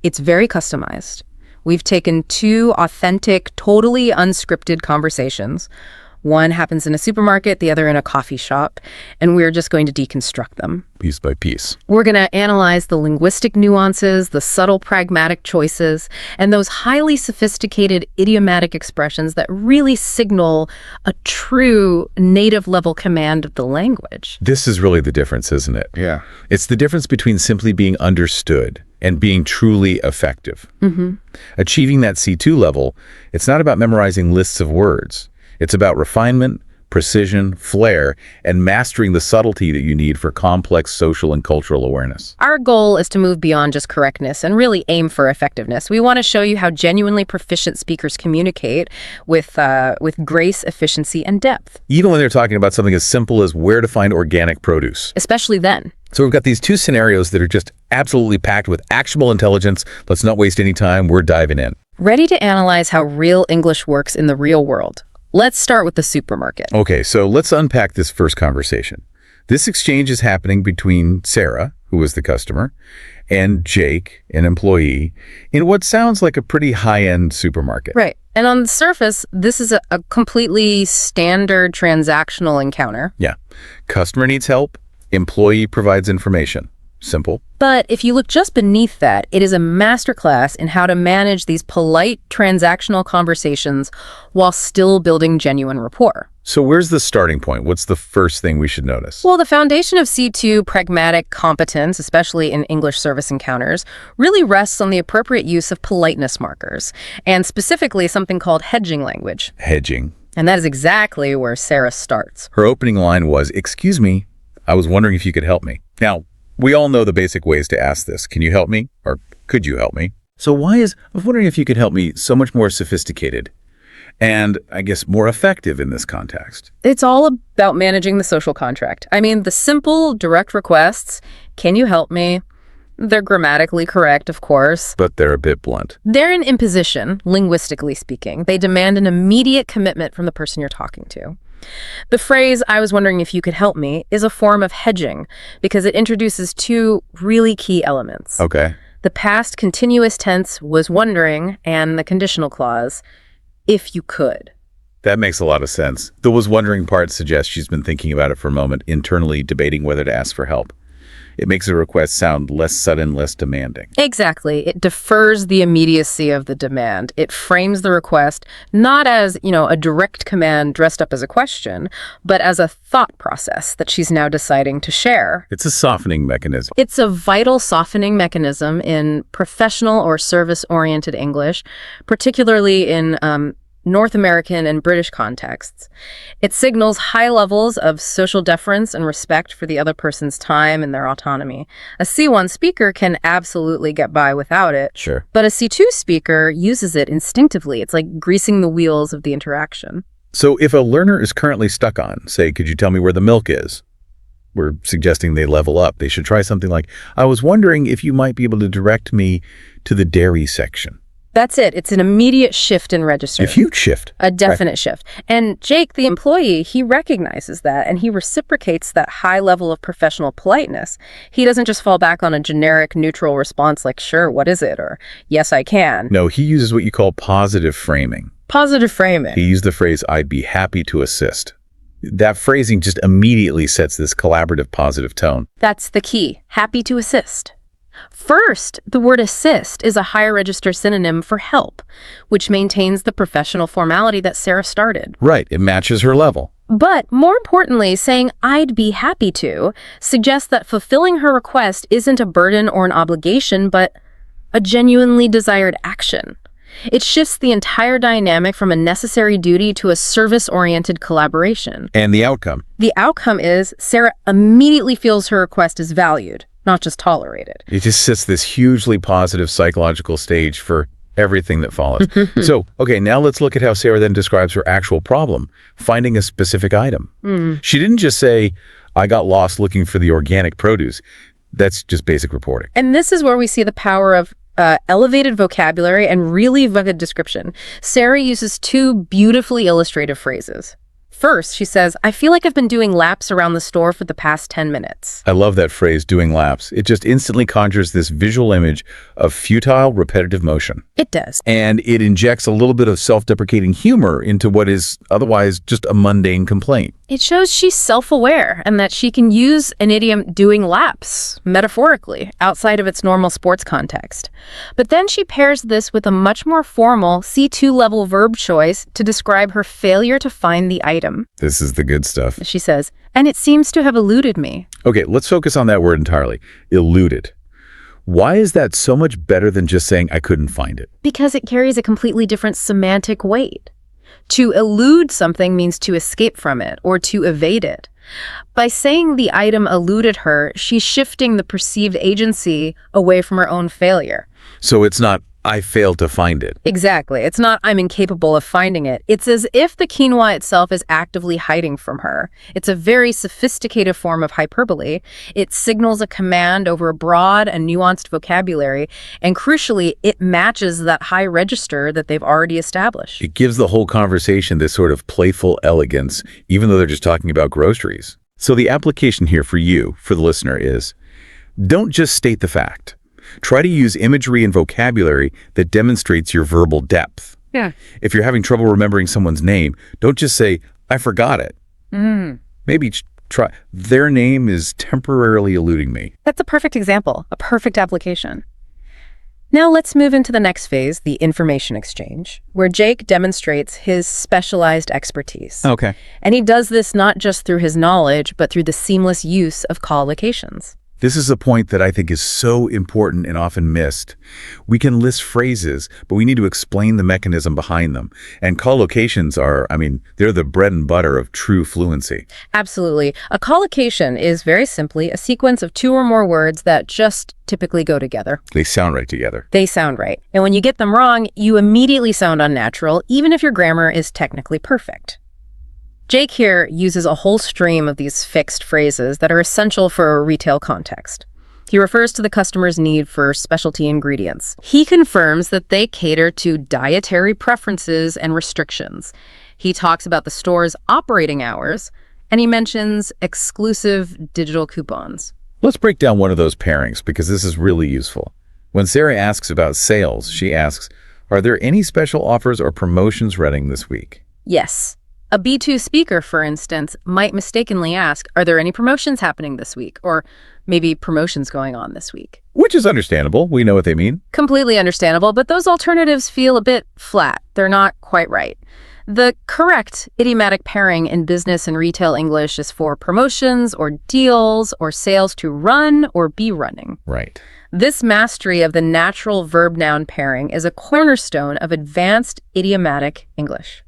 it's very customized. We've taken 2 authentic, totally unscripted conversations. One happens in a supermarket, the other in a coffee shop, and we're just going to deconstruct them. Piece by piece. We're going to analyze the linguistic nuances, the subtle pragmatic choices, and those highly sophisticated idiomatic expressions that really signal a true native-level command of the language. This is really the difference, isn't it? Yeah. It's the difference between simply being understood and being truly effective. Achieving that C2 level, it's not about memorizing lists of words. It's about refinement, precision, flair, and mastering the subtlety that you need for complex social and cultural awareness. Our goal is to move beyond just correctness and really aim for effectiveness. We want to show you how genuinely proficient speakers communicate with grace, efficiency, and depth. Even when they're talking about something as simple as where to find organic produce. Especially then. So we've got these two scenarios that are just absolutely packed with actionable intelligence. Let's not waste any time. We're diving in. Ready to analyze how real English works in the real world. Let's start with the supermarket. Okay, so let's unpack this first conversation. This exchange is happening between Sarah, who was the customer, and Jake, an employee, in what sounds like a pretty high-end supermarket. Right. And on the surface, this is a completely standard transactional encounter. Yeah. Customer needs help. Employee provides information. Simple. But if you look just beneath that, it is a masterclass in how to manage these polite transactional conversations while still building genuine rapport. So where's the starting point? What's the first thing we should notice? Well, the foundation of C2 pragmatic competence, especially in English service encounters, really rests on the appropriate use of politeness markers, and specifically something called hedging language. Hedging. And that is exactly where Sarah starts. Her opening line was, "Excuse me, I was wondering if you could help me." Now, we all know the basic ways to ask this. Can you help me? Or could you help me? So why is, I was wondering if you could help me, so much more sophisticated and, I guess, more effective in this context? It's all about managing the social contract. I mean, the simple, direct requests, can you help me? They're grammatically correct, of course. But they're a bit blunt. They're an imposition, linguistically speaking. They demand an immediate commitment from the person you're talking to. The phrase, "I was wondering if you could help me," is a form of hedging because it introduces two really key elements. Okay. The past continuous tense "was wondering" and the conditional clause, "if you could." That makes a lot of sense. The "was wondering" part suggests she's been thinking about it for a moment, internally debating whether to ask for help. It makes a request sound less sudden, less demanding. Exactly. It defers the immediacy of the demand. It frames the request not as, a direct command dressed up as a question, but as a thought process that she's now deciding to share. It's a softening mechanism. It's a vital softening mechanism in professional or service-oriented English, particularly in North American and British contexts. It signals high levels of social deference and respect for the other person's time and their autonomy. A C1 speaker can absolutely get by without it. Sure. But a C2 speaker uses it instinctively. It's like greasing the wheels of the interaction. So if a learner is currently stuck on, say, "Could you tell me where the milk is?" We're suggesting they level up. They should try something like, "I was wondering if you might be able to direct me to the dairy section." That's it. It's an immediate shift in register. A huge shift. A definite shift. And Jake, the employee, he recognizes that and he reciprocates that high level of professional politeness. He doesn't just fall back on a generic neutral response like, "Sure, what is it?" or "Yes, I can." No, he uses what you call positive framing. Positive framing. He used the phrase, "I'd be happy to assist." That phrasing just immediately sets this collaborative positive tone. That's the key. Happy to assist. First, the word assist is a higher register synonym for help, which maintains the professional formality that Sarah started. Right, it matches her level. But more importantly, saying "I'd be happy to" suggests that fulfilling her request isn't a burden or an obligation, but a genuinely desired action. It shifts the entire dynamic from a necessary duty to a service-oriented collaboration. And the outcome? The outcome is Sarah immediately feels her request is valued, not just tolerated. It just sets this hugely positive psychological stage for everything that follows. So, okay, now let's look at how Sarah then describes her actual problem, finding a specific item. She didn't just say, "I got lost looking for the organic produce." That's just basic reporting. And this is where we see the power of elevated vocabulary and really vivid description. Sarah uses two beautifully illustrative phrases. First, she says, "I feel like I've been doing laps around the store for the past 10 minutes. I love that phrase, "doing laps." It just instantly conjures this visual image of futile, repetitive motion. It does. And it injects a little bit of self-deprecating humor into what is otherwise just a mundane complaint. It shows she's self-aware and that she can use an idiom "doing laps," metaphorically, outside of its normal sports context. But then she pairs this with a much more formal C2-level verb choice to describe her failure to find the item. This is the good stuff. She says, "And it seems to have eluded me." Okay, let's focus on that word entirely. Eluded. Why is that so much better than just saying "I couldn't find it"? Because it carries a completely different semantic weight. To elude something means to escape from it or to evade it. By saying the item eluded her, she's shifting the perceived agency away from her own failure. So it's not I failed to find it. Exactly. It's not I'm incapable of finding it. It's as if the quinoa itself is actively hiding from her. It's a very sophisticated form of hyperbole. It signals a command over a broad and nuanced vocabulary, and crucially, it matches that high register that they've already established. It gives the whole conversation this sort of playful elegance, even though they're just talking about groceries. So the application here for you, for the listener, is don't just state the fact. Try to use imagery and vocabulary that demonstrates your verbal depth. Yeah. If you're having trouble remembering someone's name, don't just say, I forgot it. Maybe try, their name is temporarily eluding me. That's a perfect example, a perfect application. Now let's move into the next phase, the information exchange, where Jake demonstrates his specialized expertise. Okay. And he does this not just through his knowledge, but through the seamless use of collocations. This is a point that I think is so important and often missed. We can list phrases, but we need to explain the mechanism behind them. And collocations are, they're the bread and butter of true fluency. Absolutely. A collocation is very simply a sequence of two or more words that just typically go together. They sound right together. They sound right. And when you get them wrong, you immediately sound unnatural, even if your grammar is technically perfect. Jake here uses a whole stream of these fixed phrases that are essential for a retail context. He refers to the customer's need for specialty ingredients. He confirms that they cater to dietary preferences and restrictions. He talks about the store's operating hours, and he mentions exclusive digital coupons. Let's break down one of those pairings because this is really useful. When Sarah asks about sales, she asks, are there any special offers or promotions running this week? Yes. A B2 speaker, for instance, might mistakenly ask, are there any promotions happening this week? Or maybe promotions going on this week? Which is understandable. We know what they mean. Completely understandable, but those alternatives feel a bit flat. They're not quite right. The correct idiomatic pairing in business and retail English is for promotions or deals or sales to run or be running. Right. This mastery of the natural verb-noun pairing is a cornerstone of advanced idiomatic English.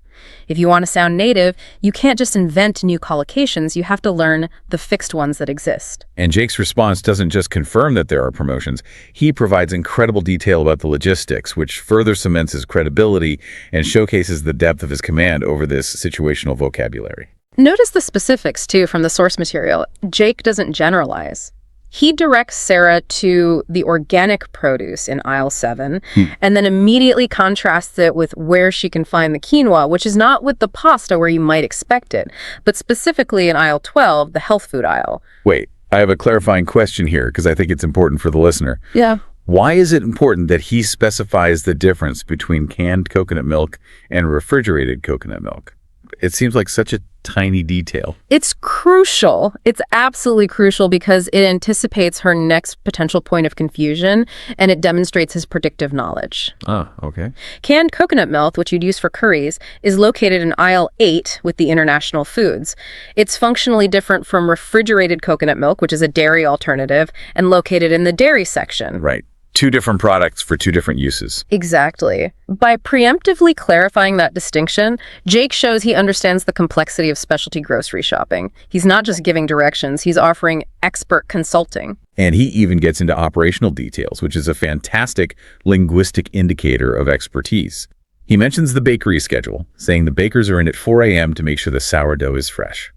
If you want to sound native, you can't just invent new collocations, you have to learn the fixed ones that exist. And Jake's response doesn't just confirm that there are promotions. He provides incredible detail about the logistics, which further cements his credibility and showcases the depth of his command over this situational vocabulary. Notice the specifics, too, from the source material. Jake doesn't generalize. He directs Sarah to the organic produce in aisle 7, and then immediately contrasts it with where she can find the quinoa, which is not with the pasta where you might expect it, but specifically in aisle 12, the health food aisle. Wait, I have a clarifying question here because I think it's important for the listener. Yeah. Why is it important that he specifies the difference between canned coconut milk and refrigerated coconut milk? It seems like such a tiny detail. It's crucial. It's absolutely crucial because it anticipates her next potential point of confusion, and it demonstrates his predictive knowledge. Ah, okay. Canned coconut milk, which you'd use for curries, is located in aisle 8 with the international foods. It's functionally different from refrigerated coconut milk, which is a dairy alternative, and located in the dairy section. Right. Two different products for two different uses. Exactly. By preemptively clarifying that distinction, Jake shows he understands the complexity of specialty grocery shopping. He's not just giving directions, he's offering expert consulting. And he even gets into operational details, which is a fantastic linguistic indicator of expertise. He mentions the bakery schedule, saying the bakers are in at 4 a.m. to make sure the sourdough is fresh.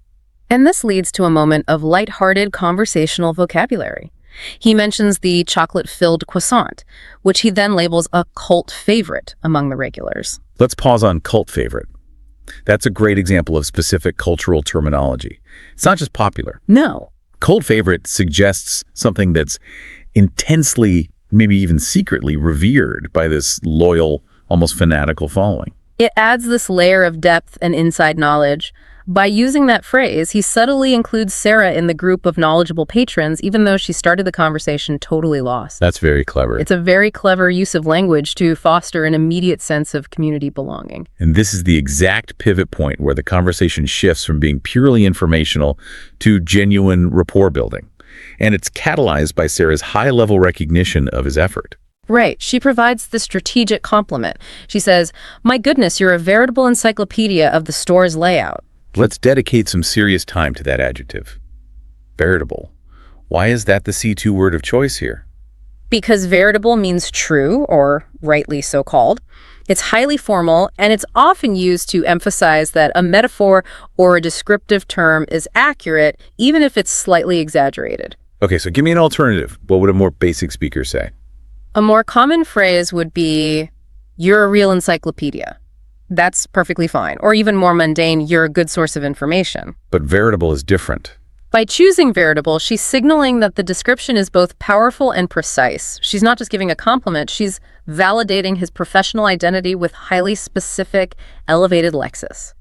And this leads to a moment of lighthearted conversational vocabulary. He mentions the chocolate-filled croissant, which he then labels a cult favorite among the regulars. Let's pause on cult favorite. That's a great example of specific cultural terminology. It's not just popular. No. Cult favorite suggests something that's intensely, maybe even secretly revered by this loyal, almost fanatical following. It adds this layer of depth and inside knowledge. By using that phrase, he subtly includes Sarah in the group of knowledgeable patrons, even though she started the conversation totally lost. That's very clever. It's a very clever use of language to foster an immediate sense of community belonging. And this is the exact pivot point where the conversation shifts from being purely informational to genuine rapport building. And it's catalyzed by Sarah's high-level recognition of his effort. Right. She provides the strategic compliment. She says, "My goodness, you're a veritable encyclopedia of the store's layout." Let's dedicate some serious time to that adjective. Veritable. Why is that the C2 word of choice here? Because veritable means true, or rightly so called. It's highly formal, and it's often used to emphasize that a metaphor or a descriptive term is accurate, even if it's slightly exaggerated. Okay, so give me an alternative. What would a more basic speaker say? A more common phrase would be, "You're a real encyclopedia." That's perfectly fine. Or even more mundane, "You're a good source of information." But veritable is different. By choosing veritable, she's signaling that the description is both powerful and precise. She's not just giving a compliment, she's validating his professional identity with highly specific, elevated lexis.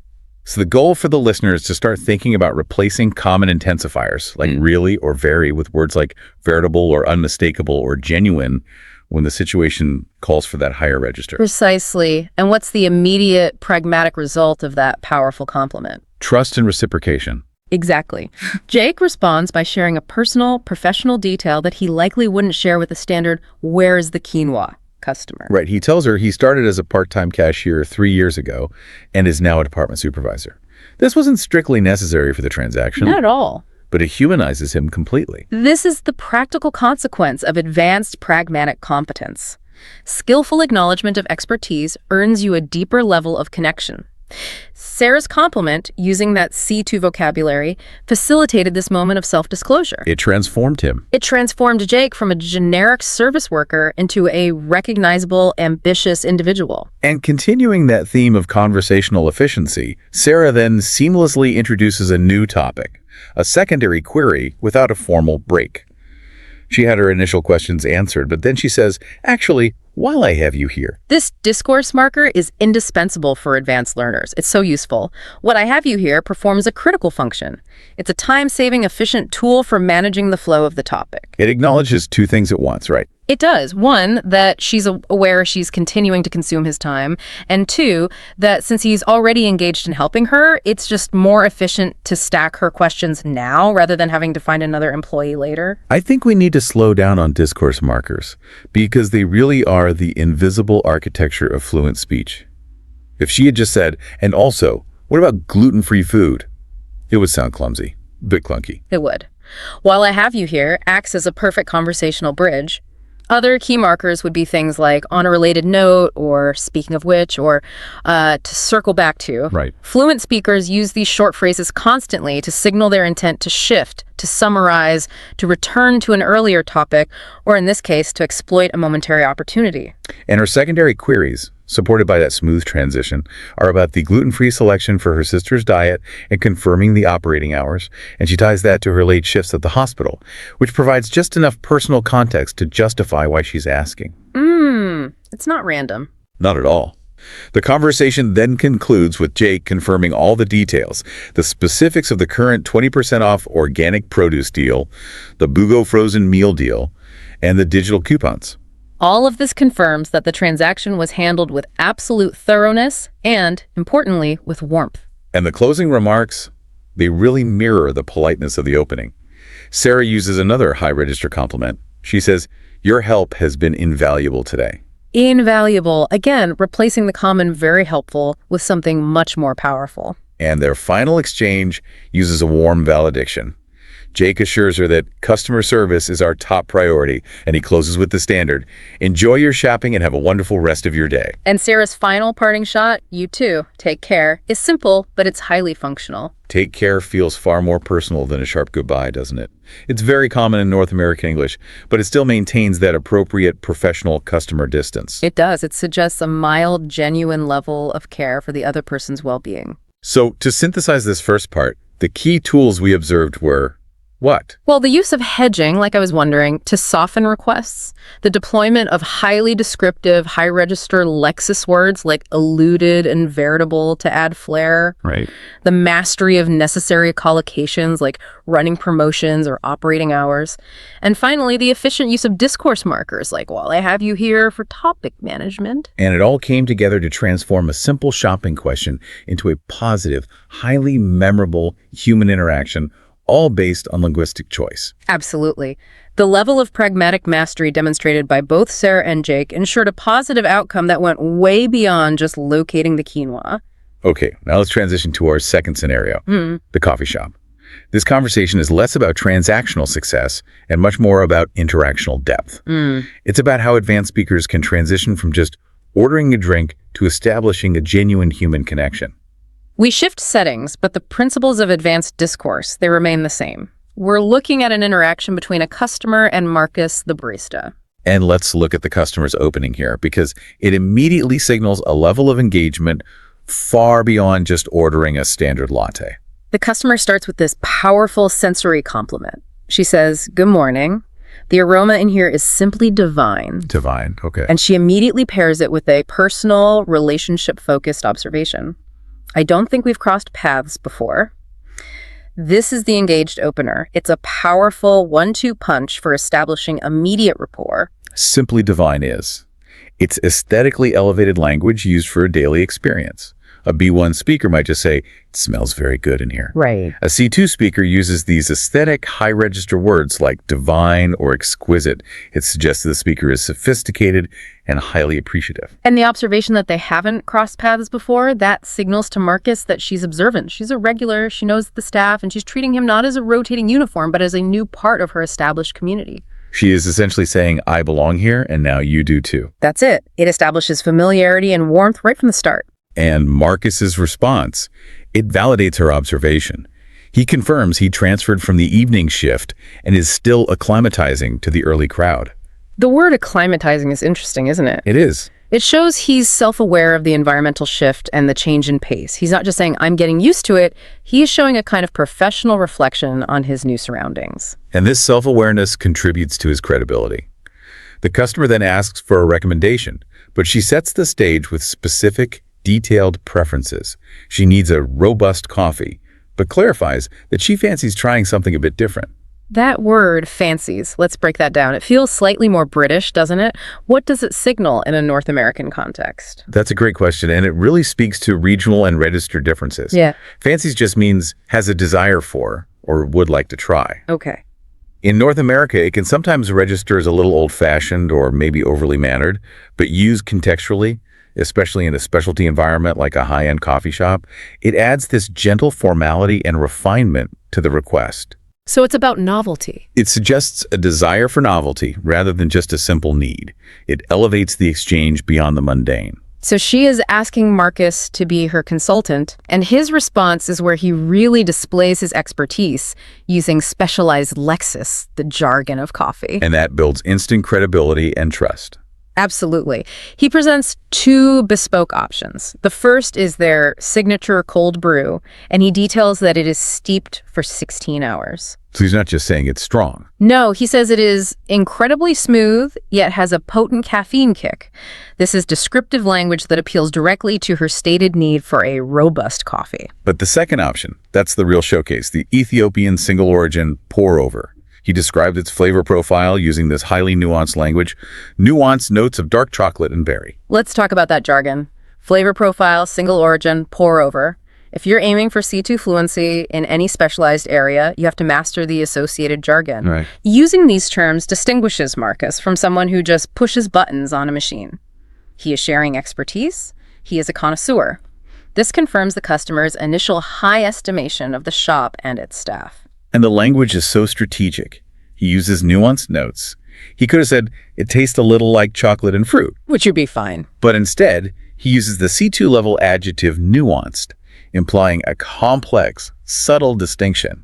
So the goal for the listener is to start thinking about replacing common intensifiers, like really or very, with words like veritable or unmistakable or genuine when the situation calls for that higher register. Precisely. And what's the immediate, pragmatic result of that powerful compliment? Trust and reciprocation. Exactly. Jake responds by sharing a personal, professional detail that he likely wouldn't share with a standard "where's the quinoa" customer. Right. He tells her he started as a part-time cashier 3 years ago and is now a department supervisor. This wasn't strictly necessary for the transaction, Not at all. but it humanizes him completely. This is the practical consequence of advanced pragmatic competence. Skillful acknowledgement of expertise earns you a deeper level of connection. Sarah's compliment, using that C2 vocabulary, facilitated this moment of self-disclosure. It transformed him. It transformed Jake from a generic service worker into a recognizable, ambitious individual. And continuing that theme of conversational efficiency, Sarah then seamlessly introduces a new topic, a secondary query without a formal break. She had her initial questions answered, but then she says, "Actually, while I have you here." This discourse marker is indispensable for advanced learners. It's so useful. "What I have you here" performs a critical function. It's a time-saving, efficient tool for managing the flow of the topic. It acknowledges two things at once, right? It does. One, that she's aware she's continuing to consume his time. And two, that since he's already engaged in helping her, it's just more efficient to stack her questions now rather than having to find another employee later. I think we need to slow down on discourse markers because they really are the invisible architecture of fluent speech. If she had just said, "And also, what about gluten-free food?" it would sound clumsy, a bit clunky. It would. "While I have you here" acts as a perfect conversational bridge. Other key markers would be things like "on a related note" or "speaking of which" or "to circle back to." Right. Fluent speakers use these short phrases constantly to signal their intent to shift, to summarize, to return to an earlier topic, or in this case, to exploit a momentary opportunity. And her secondary queries, supported by that smooth transition, are about the gluten-free selection for her sister's diet and confirming the operating hours, and she ties that to her late shifts at the hospital, which provides just enough personal context to justify why she's asking. It's not random. Not at all. The conversation then concludes with Jake confirming all the details, the specifics of the current 20% off organic produce deal, the Bugo frozen meal deal, and the digital coupons. All of this confirms that the transaction was handled with absolute thoroughness and, importantly, with warmth. And the closing remarks, they really mirror the politeness of the opening. Sarah uses another high-register compliment. She says, "Your help has been invaluable today." Invaluable. Again, replacing the common "very helpful" with something much more powerful. And their final exchange uses a warm valediction. Jake assures her that customer service is our top priority, and he closes with the standard, "Enjoy your shopping and have a wonderful rest of your day." And Sarah's final parting shot, "You too, take care," is simple, but it's highly functional. Take care feels far more personal than a sharp goodbye, doesn't it? It's very common in North American English, but it still maintains that appropriate professional customer distance. It does. It suggests a mild, genuine level of care for the other person's well-being. So, to synthesize this first part, the key tools we observed were what? Well, the use of hedging, like I was wondering, to soften requests, the deployment of highly descriptive, high-register Lexis words like alluded and veritable to add flair, Right. the mastery of necessary collocations like running promotions or operating hours, and finally, the efficient use of discourse markers like "while I have you here" for topic management. And it all came together to transform a simple shopping question into a positive, highly memorable human interaction, all based on linguistic choice. Absolutely. The level of pragmatic mastery demonstrated by both Sarah and Jake ensured a positive outcome that went way beyond just locating the quinoa. Okay, now let's transition to our second scenario, the coffee shop. This conversation is less about transactional success and much more about interactional depth. It's about how advanced speakers can transition from just ordering a drink to establishing a genuine human connection. We shift settings, but the principles of advanced discourse, they remain the same. We're looking at an interaction between a customer and Marcus, the barista. And let's look at the customer's opening here, because it immediately signals a level of engagement far beyond just ordering a standard latte. The customer starts with this powerful sensory compliment. She says, "Good morning. The aroma in here is simply divine." Divine, okay. And she immediately pairs it with a personal, relationship-focused observation. "I don't think we've crossed paths before." This is the engaged opener. It's a powerful one-two punch for establishing immediate rapport. Simply divine is. It's aesthetically elevated language used for a daily experience. A B1 speaker might just say, "It smells very good in here." Right. A C2 speaker uses these aesthetic, high-register words like divine or exquisite. It suggests the speaker is sophisticated and highly appreciative. And the observation that they haven't crossed paths before, that signals to Marcus that she's observant. She's a regular, she knows the staff, and she's treating him not as a rotating uniform, but as a new part of her established community. She is essentially saying, "I belong here, and now you do too." That's it. It establishes familiarity and warmth right from the start. And Marcus's response, it validates her observation. He confirms he transferred from the evening shift and is still acclimatizing to the early crowd. The word acclimatizing is interesting, isn't it? It is. It shows he's self-aware of the environmental shift and the change in pace. He's not just saying, "I'm getting used to it." He is showing a kind of professional reflection on his new surroundings. And this self-awareness contributes to his credibility. The customer then asks for a recommendation, but she sets the stage with specific, detailed preferences. She needs a robust coffee, but clarifies that she fancies trying something a bit different. That word, fancies, let's break that down. It feels slightly more British, doesn't it? What does it signal in a North American context? That's a great question, and it really speaks to regional and registered differences. Yeah. Fancies just means has a desire for or would like to try. Okay. In North America, it can sometimes register as a little old-fashioned or maybe overly mannered, but used contextually, especially in a specialty environment like a high-end coffee shop, it adds this gentle formality and refinement to the request. So it's about novelty. It suggests a desire for novelty rather than just a simple need. It elevates the exchange beyond the mundane. So she is asking Marcus to be her consultant, and his response is where he really displays his expertise using specialized lexis, the jargon of coffee. And that builds instant credibility and trust. Absolutely. He presents two bespoke options. The first is their signature cold brew, and he details that it is steeped for 16 hours. So he's not just saying it's strong. No, he says it is incredibly smooth, yet has a potent caffeine kick. This is descriptive language that appeals directly to her stated need for a robust coffee. But the second option, that's the real showcase, the Ethiopian single origin pour-over. He described its flavor profile using this highly nuanced language, nuanced notes of dark chocolate and berry. Let's talk about that jargon. Flavor profile, single origin, pour over. If you're aiming for C2 fluency in any specialized area, you have to master the associated jargon. Right. Using these terms distinguishes Marcus from someone who just pushes buttons on a machine. He is sharing expertise. He is a connoisseur. This confirms the customer's initial high estimation of the shop and its staff. And the language is so strategic. He uses nuanced notes. He could have said, "It tastes a little like chocolate and fruit." Which would be fine. But instead, he uses the C2 level adjective nuanced, implying a complex, subtle distinction,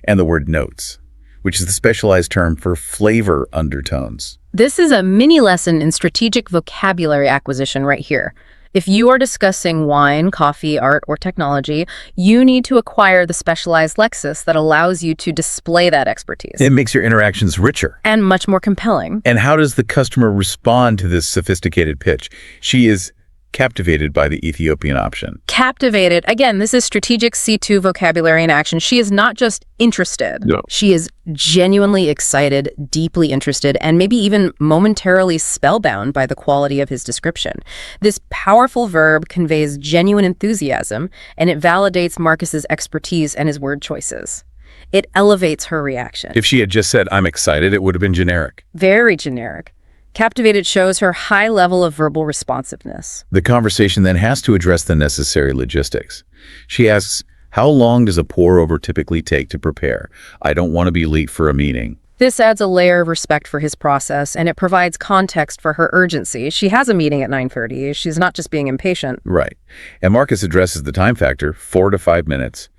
and the word notes, which is the specialized term for flavor undertones. This is a mini lesson in strategic vocabulary acquisition right here. If you are discussing wine, coffee, art, or technology, you need to acquire the specialized lexis that allows you to display that expertise. It makes your interactions richer. And much more compelling. And how does the customer respond to this sophisticated pitch? She is captivated by the Ethiopian option. Captivated. Again, this is strategic C2 vocabulary in action. She is not just interested. No. She is genuinely excited, deeply interested, and maybe even momentarily spellbound by the quality of his description. This powerful verb conveys genuine enthusiasm, and it validates Marcus's expertise and his word choices. It elevates her reaction. If she had just said, "I'm excited," it would have been generic. Very generic. Captivated shows her high level of verbal responsiveness. The conversation then has to address the necessary logistics. She asks, How long does a pour-over typically take to prepare? I don't want to be late for a meeting. This adds a layer of respect for his process, and it provides context for her urgency. She has a meeting at 9:30. She's not just being impatient. Right. And Marcus addresses the time factor, 4 to 5 minutes,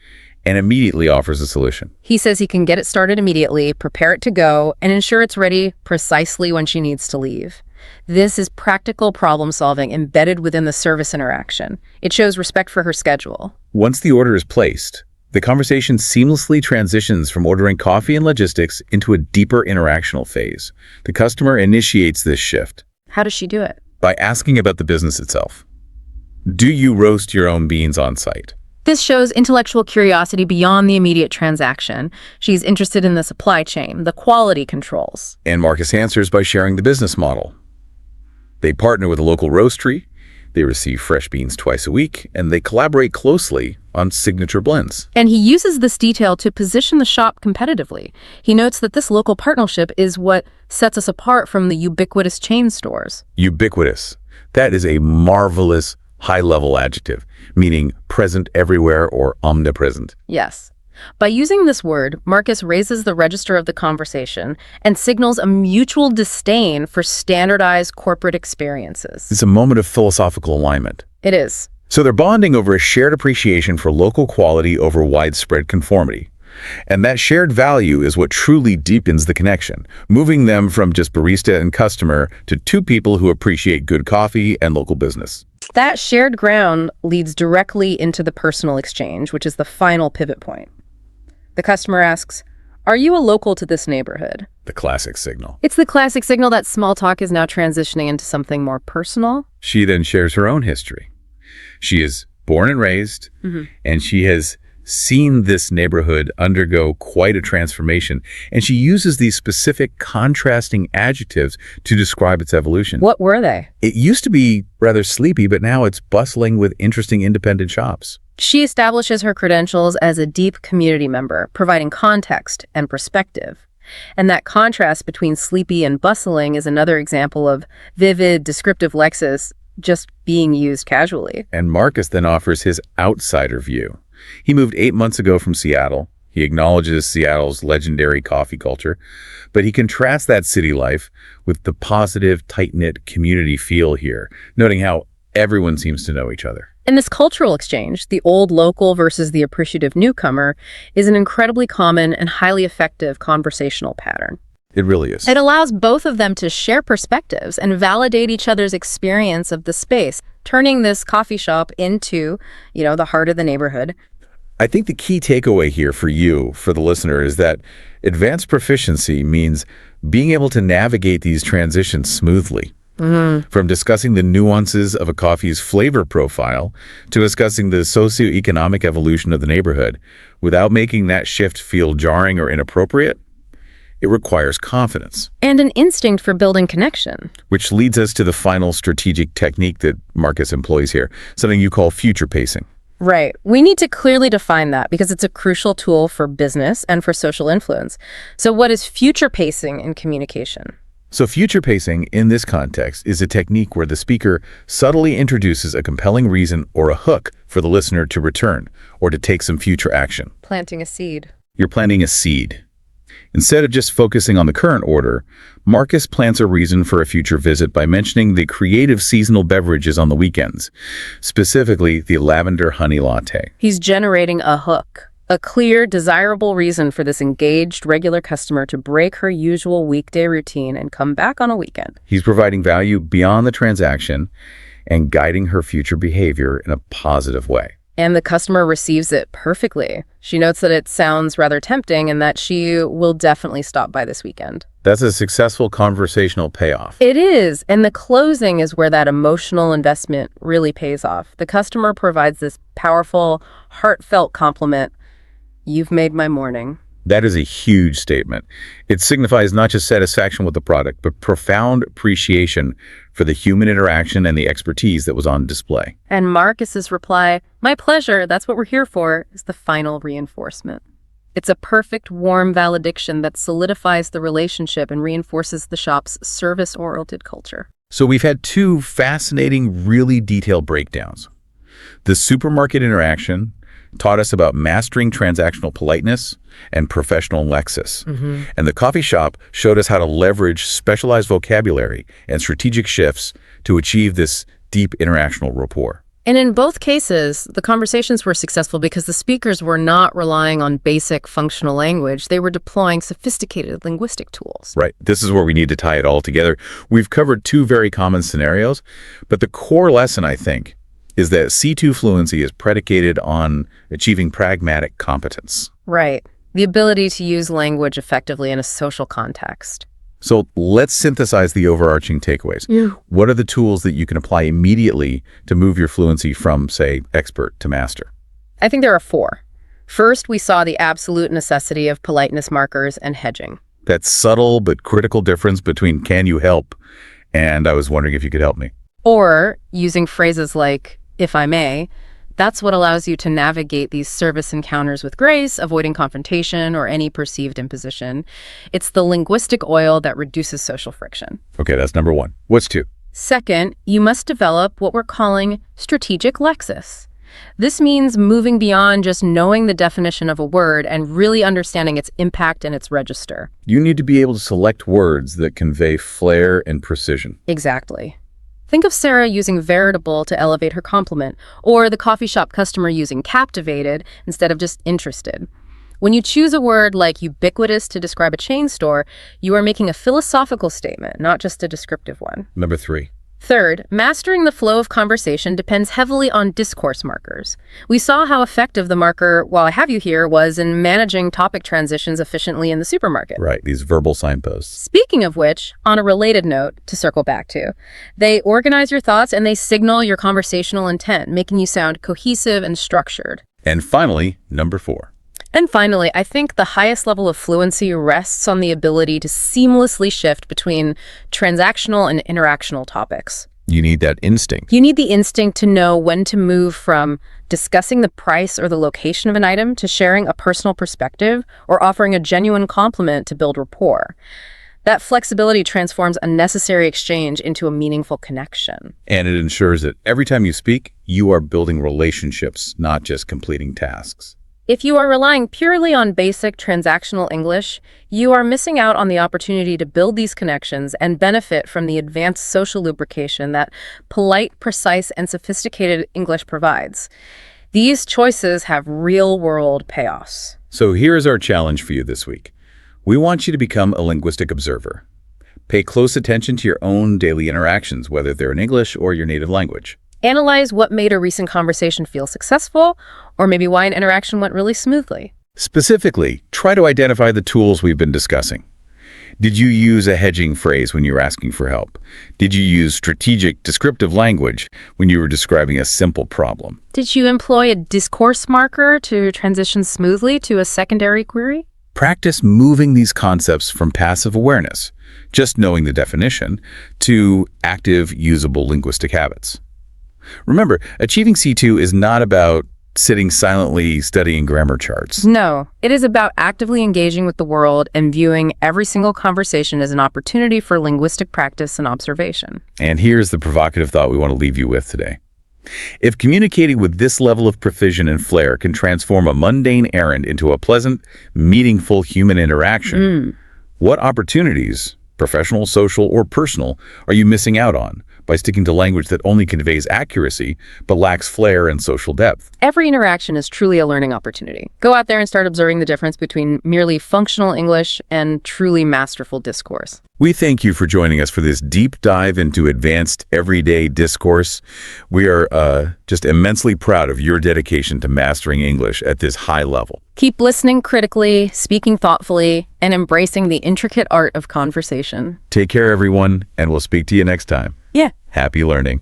and immediately offers a solution. He says he can get it started immediately, prepare it to go, and ensure it's ready precisely when she needs to leave. This is practical problem solving embedded within the service interaction. It shows respect for her schedule. Once the order is placed, the conversation seamlessly transitions from ordering coffee and logistics into a deeper interactional phase. The customer initiates this shift. How does she do it? By asking about the business itself. Do you roast your own beans on site? This shows intellectual curiosity beyond the immediate transaction. She's interested in the supply chain, the quality controls. And Marcus answers by sharing the business model. They partner with a local roastery, they receive fresh beans twice a week, and they collaborate closely on signature blends. And he uses this detail to position the shop competitively. He notes that this local partnership is what sets us apart from the ubiquitous chain stores. Ubiquitous. That is a marvelous high-level adjective, meaning present everywhere or omnipresent. Yes. By using this word, Marcus raises the register of the conversation and signals a mutual disdain for standardized corporate experiences. It's a moment of philosophical alignment. It is. So they're bonding over a shared appreciation for local quality over widespread conformity. And that shared value is what truly deepens the connection, moving them from just barista and customer to two people who appreciate good coffee and local business. That shared ground leads directly into the personal exchange, which is the final pivot point. The customer asks, "Are you a local to this neighborhood?" The classic signal. It's the classic signal that small talk is now transitioning into something more personal. She then shares her own history. She is born and raised, and she has seen this neighborhood undergo quite a transformation, and she uses these specific contrasting adjectives to describe its evolution. What were they? It used to be rather sleepy, but now it's bustling with interesting independent shops. She establishes her credentials as a deep community member, providing context and perspective. And that contrast between sleepy and bustling is another example of vivid, descriptive lexis just being used casually. And Marcus then offers his outsider view. He moved 8 months ago from Seattle. He acknowledges Seattle's legendary coffee culture, but he contrasts that city life with the positive, tight-knit community feel here, noting how everyone seems to know each other. And this cultural exchange, the old local versus the appreciative newcomer, is an incredibly common and highly effective conversational pattern. It really is. It allows both of them to share perspectives and validate each other's experience of the space, turning this coffee shop into, the heart of the neighborhood. I think the key takeaway here for you, for the listener, is that advanced proficiency means being able to navigate these transitions smoothly. From discussing the nuances of a coffee's flavor profile to discussing the socioeconomic evolution of the neighborhood without making that shift feel jarring or inappropriate, it requires confidence. And an instinct for building connection. Which leads us to the final strategic technique that Marcus employs here, something you call future pacing. Right. We need to clearly define that because it's a crucial tool for business and for social influence. So what is future pacing in communication? So future pacing in this context is a technique where the speaker subtly introduces a compelling reason or a hook for the listener to return or to take some future action. Planting a seed. You're planting a seed. Instead of just focusing on the current order, Marcus plants a reason for a future visit by mentioning the creative seasonal beverages on the weekends, specifically the lavender honey latte. He's generating a hook, a clear, desirable reason for this engaged, regular customer to break her usual weekday routine and come back on a weekend. He's providing value beyond the transaction and guiding her future behavior in a positive way. And the customer receives it perfectly. She notes that it sounds rather tempting and that she will definitely stop by this weekend. That's a successful conversational payoff. It is, and the closing is where that emotional investment really pays off. The customer provides this powerful, heartfelt compliment. "You've made my morning." That is a huge statement. It signifies not just satisfaction with the product, but profound appreciation for the human interaction and the expertise that was on display. And Marcus's reply, "My pleasure, that's what we're here for," is the final reinforcement. It's a perfect, warm valediction that solidifies the relationship and reinforces the shop's service-oriented culture. So we've had two fascinating, really detailed breakdowns. The supermarket interaction, taught us about mastering transactional politeness and professional lexis. And the coffee shop showed us how to leverage specialized vocabulary and strategic shifts to achieve this deep interactional rapport. And in both cases, the conversations were successful because the speakers were not relying on basic functional language. They were deploying sophisticated linguistic tools. Right. This is where we need to tie it all together. We've covered two very common scenarios, but the core lesson, I think, is that C2 fluency is predicated on achieving pragmatic competence. Right. The ability to use language effectively in a social context. So let's synthesize the overarching takeaways. What are the tools that you can apply immediately to move your fluency from, say, expert to master? I think there are 4. First, we saw the absolute necessity of politeness markers and hedging. That subtle but critical difference between "can you help" and "I was wondering if you could help me." Or using phrases like, "if I may," that's what allows you to navigate these service encounters with grace, avoiding confrontation or any perceived imposition. It's the linguistic oil that reduces social friction. Okay, that's number 1. What's 2? Second, you must develop what we're calling strategic lexis. This means moving beyond just knowing the definition of a word and really understanding its impact and its register. You need to be able to select words that convey flair and precision. Exactly. Think of Sarah using veritable to elevate her compliment, or the coffee shop customer using captivated instead of just interested. When you choose a word like ubiquitous to describe a chain store, you are making a philosophical statement, not just a descriptive one. Number 3. Third, mastering the flow of conversation depends heavily on discourse markers. We saw how effective the marker, while I have you here, was in managing topic transitions efficiently in the supermarket. Right, these verbal signposts. Speaking of which, on a related note, to circle back to, they organize your thoughts and they signal your conversational intent, making you sound cohesive and structured. And finally, number 4. And finally, I think the highest level of fluency rests on the ability to seamlessly shift between transactional and interactional topics. You need that instinct. You need the instinct to know when to move from discussing the price or the location of an item to sharing a personal perspective or offering a genuine compliment to build rapport. That flexibility transforms a necessary exchange into a meaningful connection. And it ensures that every time you speak, you are building relationships, not just completing tasks. If you are relying purely on basic transactional English, you are missing out on the opportunity to build these connections and benefit from the advanced social lubrication that polite, precise, and sophisticated English provides. These choices have real-world payoffs. So here's our challenge for you this week. We want you to become a linguistic observer. Pay close attention to your own daily interactions, whether they're in English or your native language. Analyze what made a recent conversation feel successful, or maybe why an interaction went really smoothly. Specifically, try to identify the tools we've been discussing. Did you use a hedging phrase when you were asking for help? Did you use strategic, descriptive language when you were describing a simple problem? Did you employ a discourse marker to transition smoothly to a secondary query? Practice moving these concepts from passive awareness, just knowing the definition, to active, usable linguistic habits. Remember, achieving C2 is not about sitting silently studying grammar charts. No, it is about actively engaging with the world and viewing every single conversation as an opportunity for linguistic practice and observation. And here's the provocative thought we want to leave you with today. If communicating with this level of precision and flair can transform a mundane errand into a pleasant, meaningful human interaction, what opportunities, professional, social, or personal, are you missing out on by sticking to language that only conveys accuracy but lacks flair and social depth? Every interaction is truly a learning opportunity. Go out there and start observing the difference between merely functional English and truly masterful discourse. We thank you for joining us for this deep dive into advanced everyday discourse. We are just immensely proud of your dedication to mastering English at this high level. Keep listening critically, speaking thoughtfully, and embracing the intricate art of conversation. Take care, everyone, and we'll speak to you next time. Yeah. Happy learning.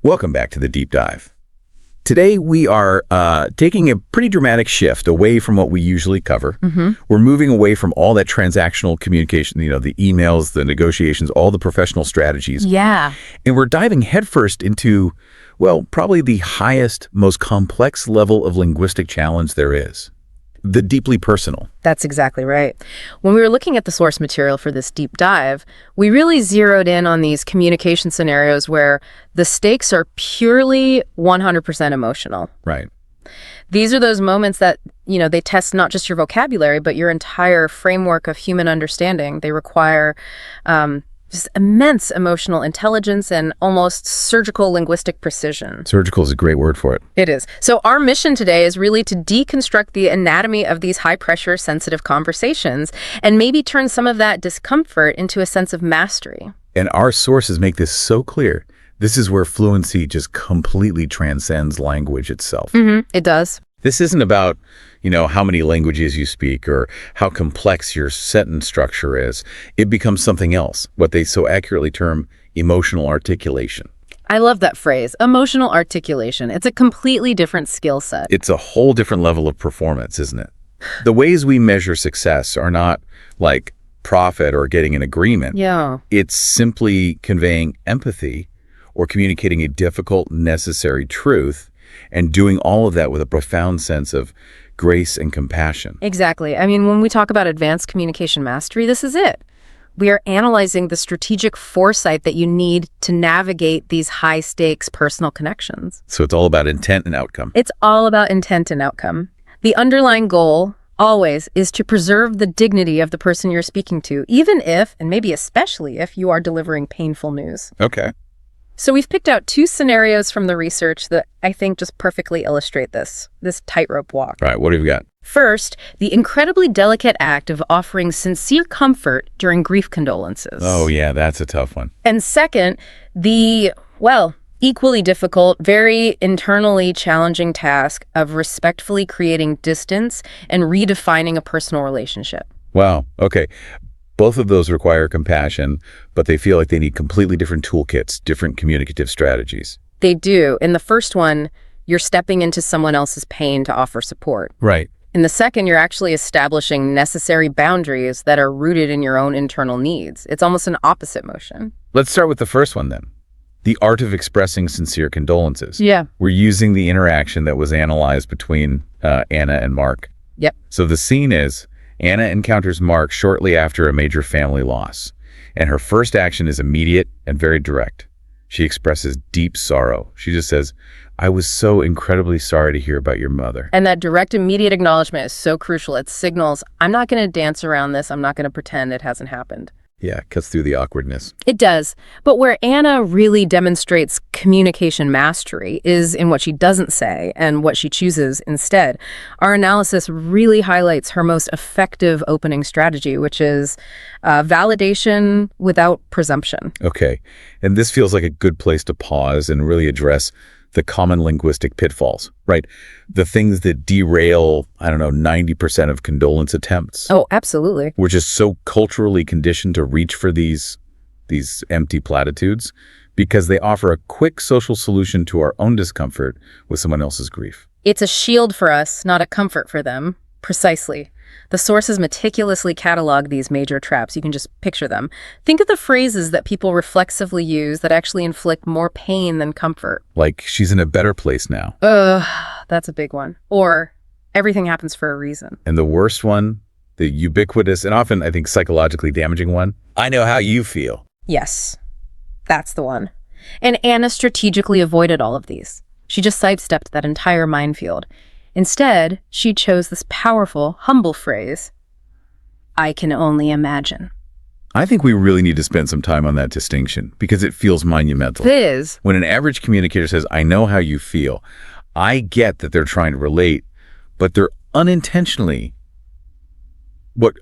Welcome back to the Deep Dive. Today, we are taking a pretty dramatic shift away from what we usually cover. We're moving away from all that transactional communication, the emails, the negotiations, all the professional strategies. Yeah. And we're diving headfirst into, well, probably the highest, most complex level of linguistic challenge there is: the deeply personal. That's exactly right. When we were looking at the source material for this deep dive, we really zeroed in on these communication scenarios where the stakes are purely 100% emotional. Right. These are those moments that, they test not just your vocabulary, but your entire framework of human understanding. They require just immense emotional intelligence and almost surgical linguistic precision. Surgical is a great word for it. It is. So our mission today is really to deconstruct the anatomy of these high-pressure, sensitive conversations and maybe turn some of that discomfort into a sense of mastery. And our sources make this so clear. This is where fluency just completely transcends language itself. It does. This isn't about, how many languages you speak or how complex your sentence structure is. It becomes something else, what they so accurately term emotional articulation. I love that phrase, emotional articulation. It's a completely different skill set. It's a whole different level of performance, isn't it? The ways we measure success are not like profit or getting an agreement. Yeah. It's simply conveying empathy or communicating a difficult, necessary truth and doing all of that with a profound sense of grace and compassion. Exactly. I mean, when we talk about advanced communication mastery, this is it. We are analyzing the strategic foresight that you need to navigate these high-stakes personal connections. So it's all about intent and outcome. It's all about intent and outcome. The underlying goal always is to preserve the dignity of the person you're speaking to, even if, and maybe especially if, you are delivering painful news. Okay. So we've picked out 2 scenarios from the research that I think just perfectly illustrate this tightrope walk. All right, what have you got? First, the incredibly delicate act of offering sincere comfort during grief condolences. Oh, yeah, that's a tough one. And second, the, equally difficult, very internally challenging task of respectfully creating distance and redefining a personal relationship. Wow, okay. Both of those require compassion, but they feel like they need completely different toolkits, different communicative strategies. They do. In the first one, you're stepping into someone else's pain to offer support. Right. In the second, you're actually establishing necessary boundaries that are rooted in your own internal needs. It's almost an opposite motion. Let's start with the first one then. The art of expressing sincere condolences. Yeah. We're using the interaction that was analyzed between Anna and Mark. Yep. So the scene is Anna encounters Mark shortly after a major family loss, and her first action is immediate and very direct. She expresses deep sorrow. She just says, "I was so incredibly sorry to hear about your mother." And that direct, immediate acknowledgement is so crucial. It signals, I'm not going to dance around this. I'm not going to pretend it hasn't happened. Yeah, cuts through the awkwardness. It does. But where Anna really demonstrates communication mastery is in what she doesn't say and what she chooses instead. Our analysis really highlights her most effective opening strategy, which is validation without presumption. Okay, and this feels like a good place to pause and really address the common linguistic pitfalls, right? The things that derail, 90% of condolence attempts. Oh, absolutely. We're just so culturally conditioned to reach for these empty platitudes because they offer a quick social solution to our own discomfort with someone else's grief. It's a shield for us, not a comfort for them. Precisely. The sources meticulously catalog these major traps. You can just picture them. Think of the phrases that people reflexively use that actually inflict more pain than comfort. Like, she's in a better place now. That's a big one. Or, everything happens for a reason. And the worst one, the ubiquitous and often, I think, psychologically damaging one, I know how you feel. Yes, that's the one. And Anna strategically avoided all of these. She just sidestepped that entire minefield. Instead, she chose this powerful, humble phrase, "I can only imagine." I think we really need to spend some time on that distinction because it feels monumental. It is. When an average communicator says, "I know how you feel," I get that they're trying to relate, but they're unintentionally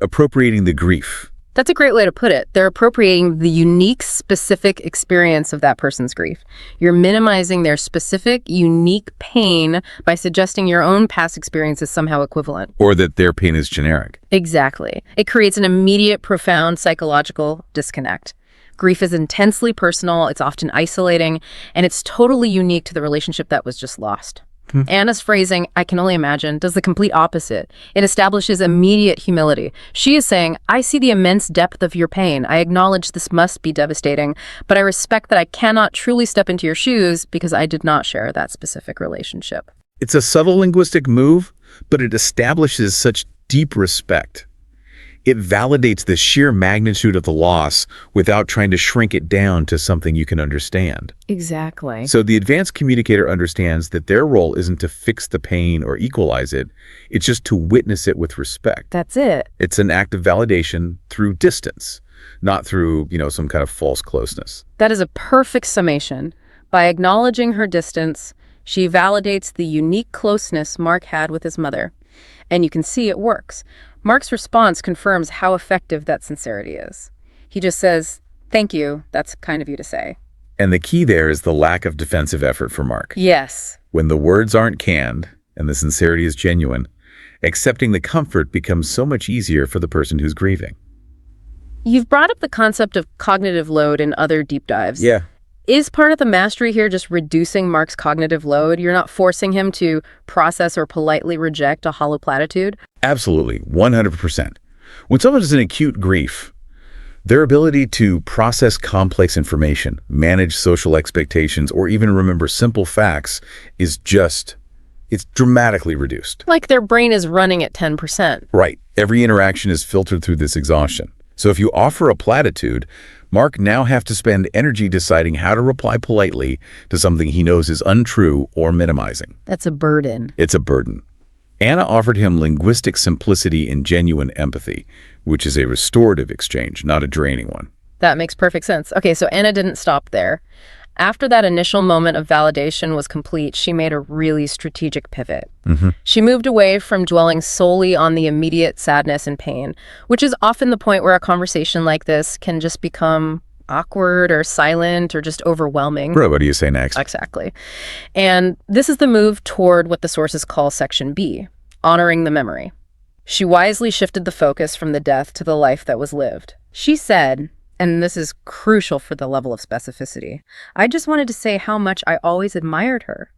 appropriating the grief. That's a great way to put it. They're appropriating the unique, specific experience of that person's grief. You're minimizing their specific, unique pain by suggesting your own past experience is somehow equivalent. Or that their pain is generic. Exactly. It creates an immediate, profound psychological disconnect. Grief is intensely personal, it's often isolating, and it's totally unique to the relationship that was just lost. Anna's phrasing, "I can only imagine," does the complete opposite. It establishes immediate humility. She is saying, "I see the immense depth of your pain. I acknowledge this must be devastating, but I respect that I cannot truly step into your shoes because I did not share that specific relationship." It's a subtle linguistic move, but it establishes such deep respect. It validates the sheer magnitude of the loss without trying to shrink it down to something you can understand. Exactly. So the advanced communicator understands that their role isn't to fix the pain or equalize it, it's just to witness it with respect. That's it. It's an act of validation through distance, not through, some kind of false closeness. That is a perfect summation. By acknowledging her distance, she validates the unique closeness Mark had with his mother. And you can see it works. Mark's response confirms how effective that sincerity is. He just says, "Thank you, that's kind of you to say." And the key there is the lack of defensive effort for Mark. Yes. When the words aren't canned and the sincerity is genuine, accepting the comfort becomes so much easier for the person who's grieving. You've brought up the concept of cognitive load in other deep dives. Yeah. Is part of the mastery here just reducing Mark's cognitive load? You're not forcing him to process or politely reject a hollow platitude? Absolutely, 100%. When someone is in acute grief, their ability to process complex information, manage social expectations, or even remember simple facts it's dramatically reduced. Like their brain is running at 10%. Right. Every interaction is filtered through this exhaustion. So if you offer a platitude, Mark now have to spend energy deciding how to reply politely to something he knows is untrue or minimizing. That's a burden. It's a burden. Anna offered him linguistic simplicity and genuine empathy, which is a restorative exchange, not a draining one. That makes perfect sense. Okay, so Anna didn't stop there. After that initial moment of validation was complete, she made a really strategic pivot. She moved away from dwelling solely on the immediate sadness and pain, which is often the point where a conversation like this can just become awkward or silent or just overwhelming. Bro, what do you say next? Exactly. And this is the move toward what the sources call Section B, honoring the memory. She wisely shifted the focus from the death to the life that was lived. She said, and this is crucial for the level of specificity, "I just wanted to say how much I always admired her.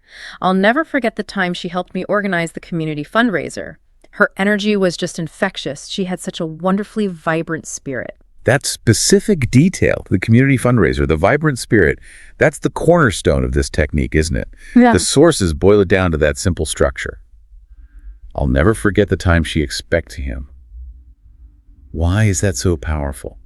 I'll never forget the time she helped me organize the community fundraiser. Her energy was just infectious. She had such a wonderfully vibrant spirit." That specific detail, the community fundraiser, the vibrant spirit, that's the cornerstone of this technique, isn't it? Yeah. The sources boil it down to that simple structure. I'll never forget the time she expected him. Why is that so powerful?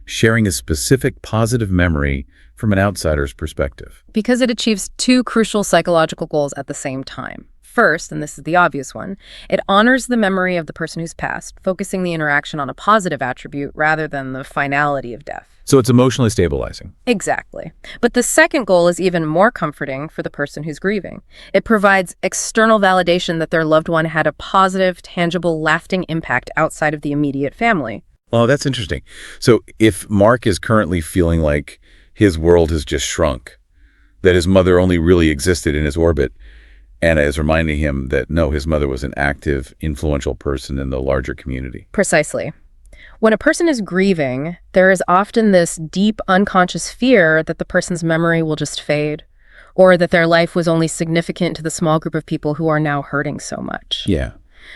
Sharing a specific positive memory from an outsider's perspective. Because it achieves two crucial psychological goals at the same time. First, and this is the obvious one, it honors the memory of the person who's passed, focusing the interaction on a positive attribute rather than the finality of death. So it's emotionally stabilizing. Exactly. But the second goal is even more comforting for the person who's grieving. It provides external validation that their loved one had a positive, tangible, lasting impact outside of the immediate family. Oh, that's interesting. So if Mark is currently feeling like his world has just shrunk, that his mother only really existed in his orbit, Anna is reminding him that no, his mother was an active, influential person in the larger community. Precisely. When a person is grieving, there is often this deep unconscious fear that the person's memory will just fade, or that their life was only significant to the small group of people who are now hurting so much. Yeah.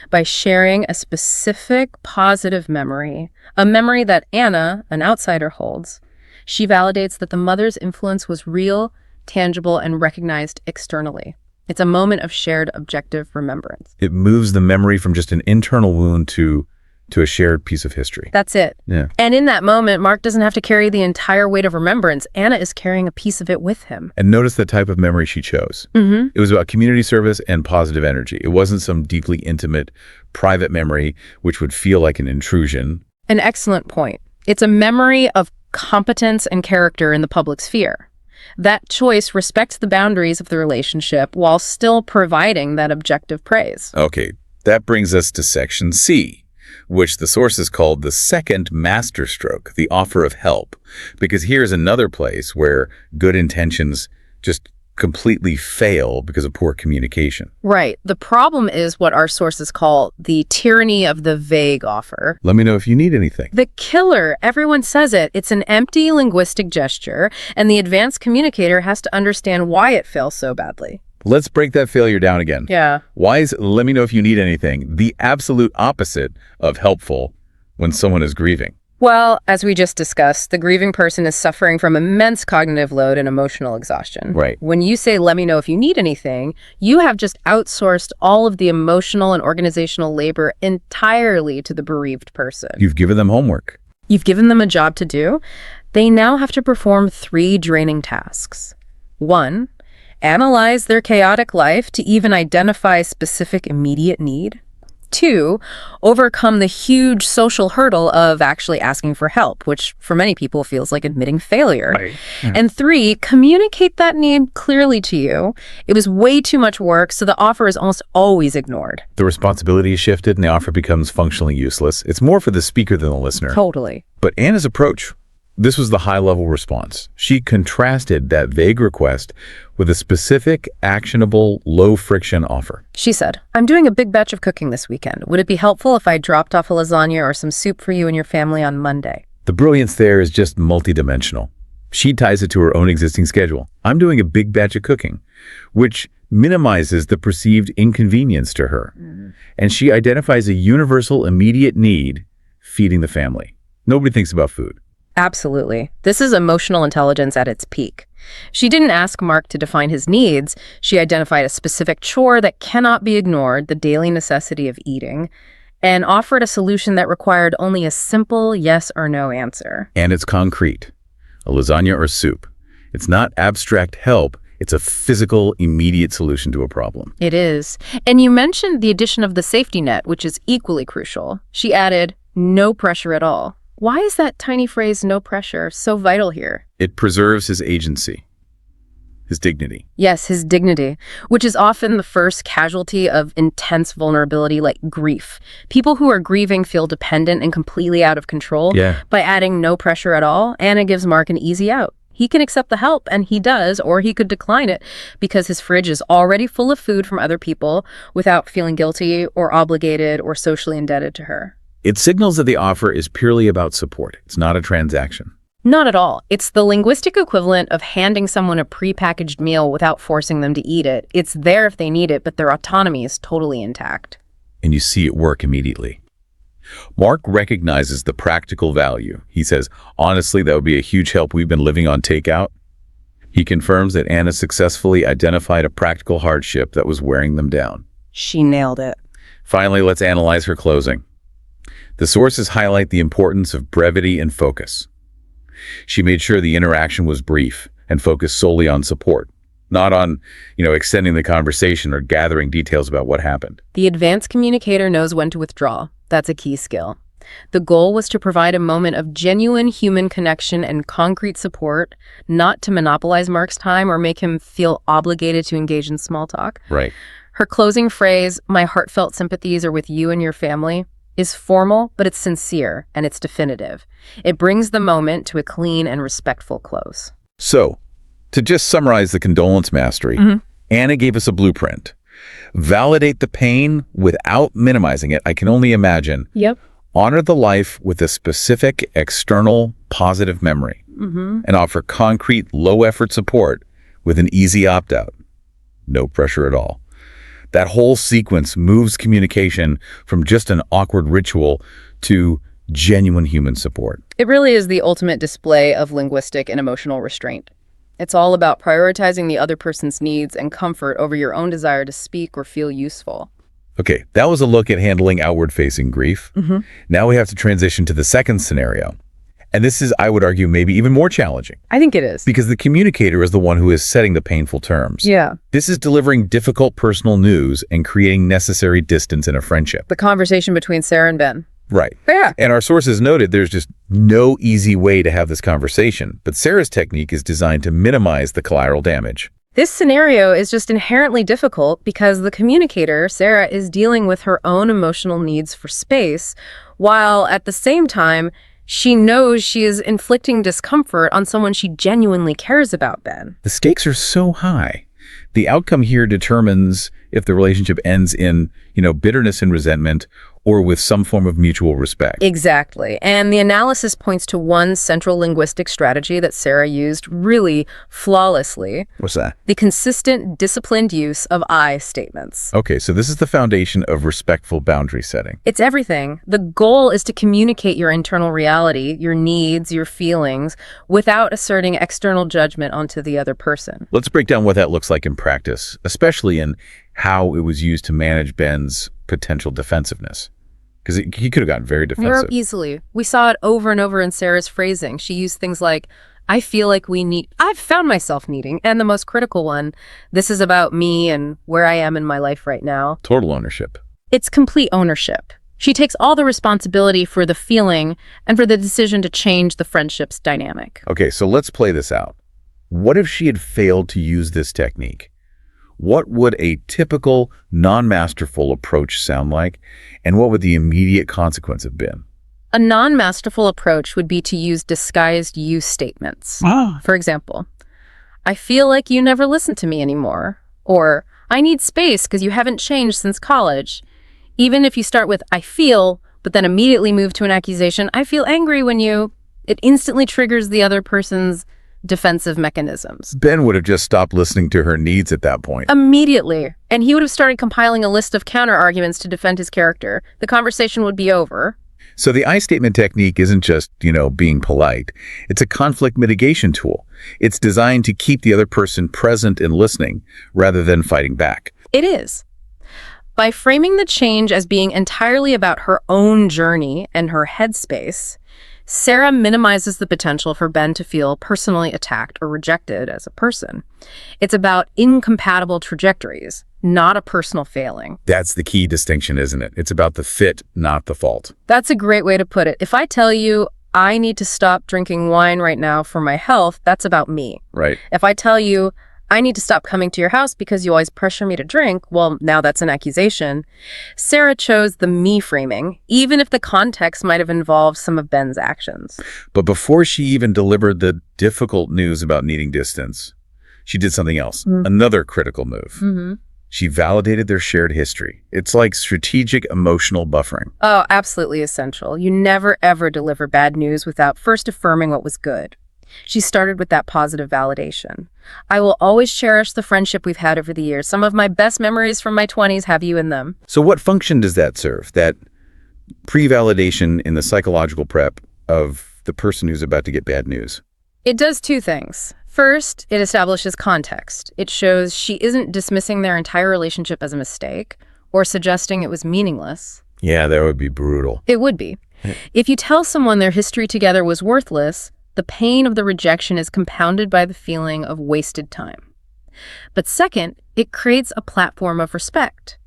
By sharing a specific positive memory, a memory that Anna, an outsider, holds, she validates that the mother's influence was real, tangible, and recognized externally. It's a moment of shared objective remembrance. It moves the memory from just an internal wound to a shared piece of history. That's it. Yeah. And in that moment, Mark doesn't have to carry the entire weight of remembrance. Anna is carrying a piece of it with him. And notice the type of memory she chose. It was about community service and positive energy. It wasn't some deeply intimate, private memory, which would feel like an intrusion. An excellent point. It's a memory of competence and character in the public sphere. That choice respects the boundaries of the relationship while still providing that objective praise. Okay, that brings us to Section C, which the sources called the second masterstroke, the offer of help. Because here's another place where good intentions just completely fail because of poor communication. Right. The problem is what our sources call the tyranny of the vague offer. Let me know if you need anything. The killer, everyone says it. It's an empty linguistic gesture, and the advanced communicator has to understand why it fails so badly. Let's break that failure down again. Yeah. Why is let me know if you need anything the absolute opposite of helpful when someone is grieving? Well, as we just discussed, the grieving person is suffering from immense cognitive load and emotional exhaustion. Right. When you say, let me know if you need anything, you have just outsourced all of the emotional and organizational labor entirely to the bereaved person. You've given them homework. You've given them a job to do. They now have to perform 3 draining tasks. 1, analyze their chaotic life to even identify specific immediate need. 2, overcome the huge social hurdle of actually asking for help, which for many people feels like admitting failure. Right. And 3, communicate that need clearly to you. It was way too much work, so the offer is almost always ignored. The responsibility is shifted and the offer becomes functionally useless. It's more for the speaker than the listener. Totally. But Anna's approach, this was the high-level response. She contrasted that vague request with a specific, actionable, low-friction offer. She said, I'm doing a big batch of cooking this weekend. Would it be helpful if I dropped off a lasagna or some soup for you and your family on Monday? The brilliance there is just multidimensional. She ties it to her own existing schedule. I'm doing a big batch of cooking, which minimizes the perceived inconvenience to her. And she identifies a universal immediate need, feeding the family. Nobody thinks about food. Absolutely. This is emotional intelligence at its peak. She didn't ask Mark to define his needs. She identified a specific chore that cannot be ignored, the daily necessity of eating, and offered a solution that required only a simple yes or no answer. And it's concrete. A lasagna or soup. It's not abstract help. It's a physical, immediate solution to a problem. It is. And you mentioned the addition of the safety net, which is equally crucial. She added, no pressure at all. Why is that tiny phrase, no pressure, so vital here? It preserves his agency, his dignity. Yes, his dignity, which is often the first casualty of intense vulnerability like grief. People who are grieving feel dependent and completely out of control. Yeah. By adding no pressure at all, Anna gives Mark an easy out. He can accept the help, and he does, or he could decline it because his fridge is already full of food from other people without feeling guilty or obligated or socially indebted to her. It signals that the offer is purely about support. It's not a transaction. Not at all. It's the linguistic equivalent of handing someone a prepackaged meal without forcing them to eat it. It's there if they need it, but their autonomy is totally intact. And you see it work immediately. Mark recognizes the practical value. He says, honestly, that would be a huge help. We've been living on takeout. He confirms that Anna successfully identified a practical hardship that was wearing them down. She nailed it. Finally, let's analyze her closing. The sources highlight the importance of brevity and focus. She made sure the interaction was brief and focused solely on support, not on, extending the conversation or gathering details about what happened. The advanced communicator knows when to withdraw. That's a key skill. The goal was to provide a moment of genuine human connection and concrete support, not to monopolize Mark's time or make him feel obligated to engage in small talk. Right. Her closing phrase, my heartfelt sympathies are with you and your family, is formal, but it's sincere and it's definitive. It brings the moment to a clean and respectful close. So, to just summarize the condolence mastery, Anna gave us a blueprint. Validate the pain without minimizing it. I can only imagine. Yep. Honor the life with a specific external positive memory. And offer concrete low-effort support with an easy opt-out. No pressure at all. That whole sequence moves communication from just an awkward ritual to genuine human support. It really is the ultimate display of linguistic and emotional restraint. It's all about prioritizing the other person's needs and comfort over your own desire to speak or feel useful. Okay, that was a look at handling outward-facing grief. Now we have to transition to the second scenario. And this is, I would argue, maybe even more challenging. I think it is. Because the communicator is the one who is setting the painful terms. Yeah. This is delivering difficult personal news and creating necessary distance in a friendship. The conversation between Sarah and Ben. Right. Yeah. And our sources noted there's just no easy way to have this conversation. But Sarah's technique is designed to minimize the collateral damage. This scenario is just inherently difficult because the communicator, Sarah, is dealing with her own emotional needs for space, while at the same time, she knows she is inflicting discomfort on someone she genuinely cares about, Ben. The stakes are so high. The outcome here determines if the relationship ends in, bitterness and resentment or with some form of mutual respect. Exactly. And the analysis points to one central linguistic strategy that Sarah used really flawlessly. What's that? The consistent, disciplined use of I statements. Okay, so this is the foundation of respectful boundary setting. It's everything. The goal is to communicate your internal reality, your needs, your feelings, without asserting external judgment onto the other person. Let's break down what that looks like in practice, especially in how it was used to manage Ben's potential defensiveness. Because he could have gotten very defensive. Very easily. We saw it over and over in Sarah's phrasing. She used things like, I feel like we need, I've found myself needing, and the most critical one, this is about me and where I am in my life right now. Total ownership. It's complete ownership. She takes all the responsibility for the feeling and for the decision to change the friendship's dynamic. Okay, so let's play this out. What if she had failed to use this technique? What would a typical, non-masterful approach sound like, and what would the immediate consequence have been? A non-masterful approach would be to use disguised you statements. For example, I feel like you never listen to me anymore, or I need space because you haven't changed since college. Even if you start with I feel, but then immediately move to an accusation, I feel angry when you, it instantly triggers the other person's defensive mechanisms. Ben would have just stopped listening to her needs at that point. Immediately. And he would have started compiling a list of counter-arguments to defend his character. The conversation would be over. So the I statement technique isn't just, being polite. It's a conflict mitigation tool. It's designed to keep the other person present and listening rather than fighting back. It is. By framing the change as being entirely about her own journey and her headspace, Sarah minimizes the potential for Ben to feel personally attacked or rejected as a person. It's about incompatible trajectories, not a personal failing. That's the key distinction, isn't it? It's about the fit, not the fault. That's a great way to put it. If I tell you, I need to stop drinking wine right now for my health, that's about me. Right. If I tell you, I need to stop coming to your house because you always pressure me to drink, well, now that's an accusation. Sarah chose the me framing, even if the context might have involved some of Ben's actions. But before she even delivered the difficult news about needing distance, she did something else, another critical move. She validated their shared history. It's like strategic emotional buffering. Oh, absolutely essential. You never, ever deliver bad news without first affirming what was good. She started with that positive validation. I will always cherish the friendship we've had over the years. Some of my best memories from my 20s have you in them. So what function does that serve? That pre-validation in the psychological prep of the person who's about to get bad news? It does two things. First, it establishes context. It shows she isn't dismissing their entire relationship as a mistake or suggesting it was meaningless. Yeah, that would be brutal. It would be. If you tell someone their history together was worthless, the pain of the rejection is compounded by the feeling of wasted time. But second, it creates a platform of respect.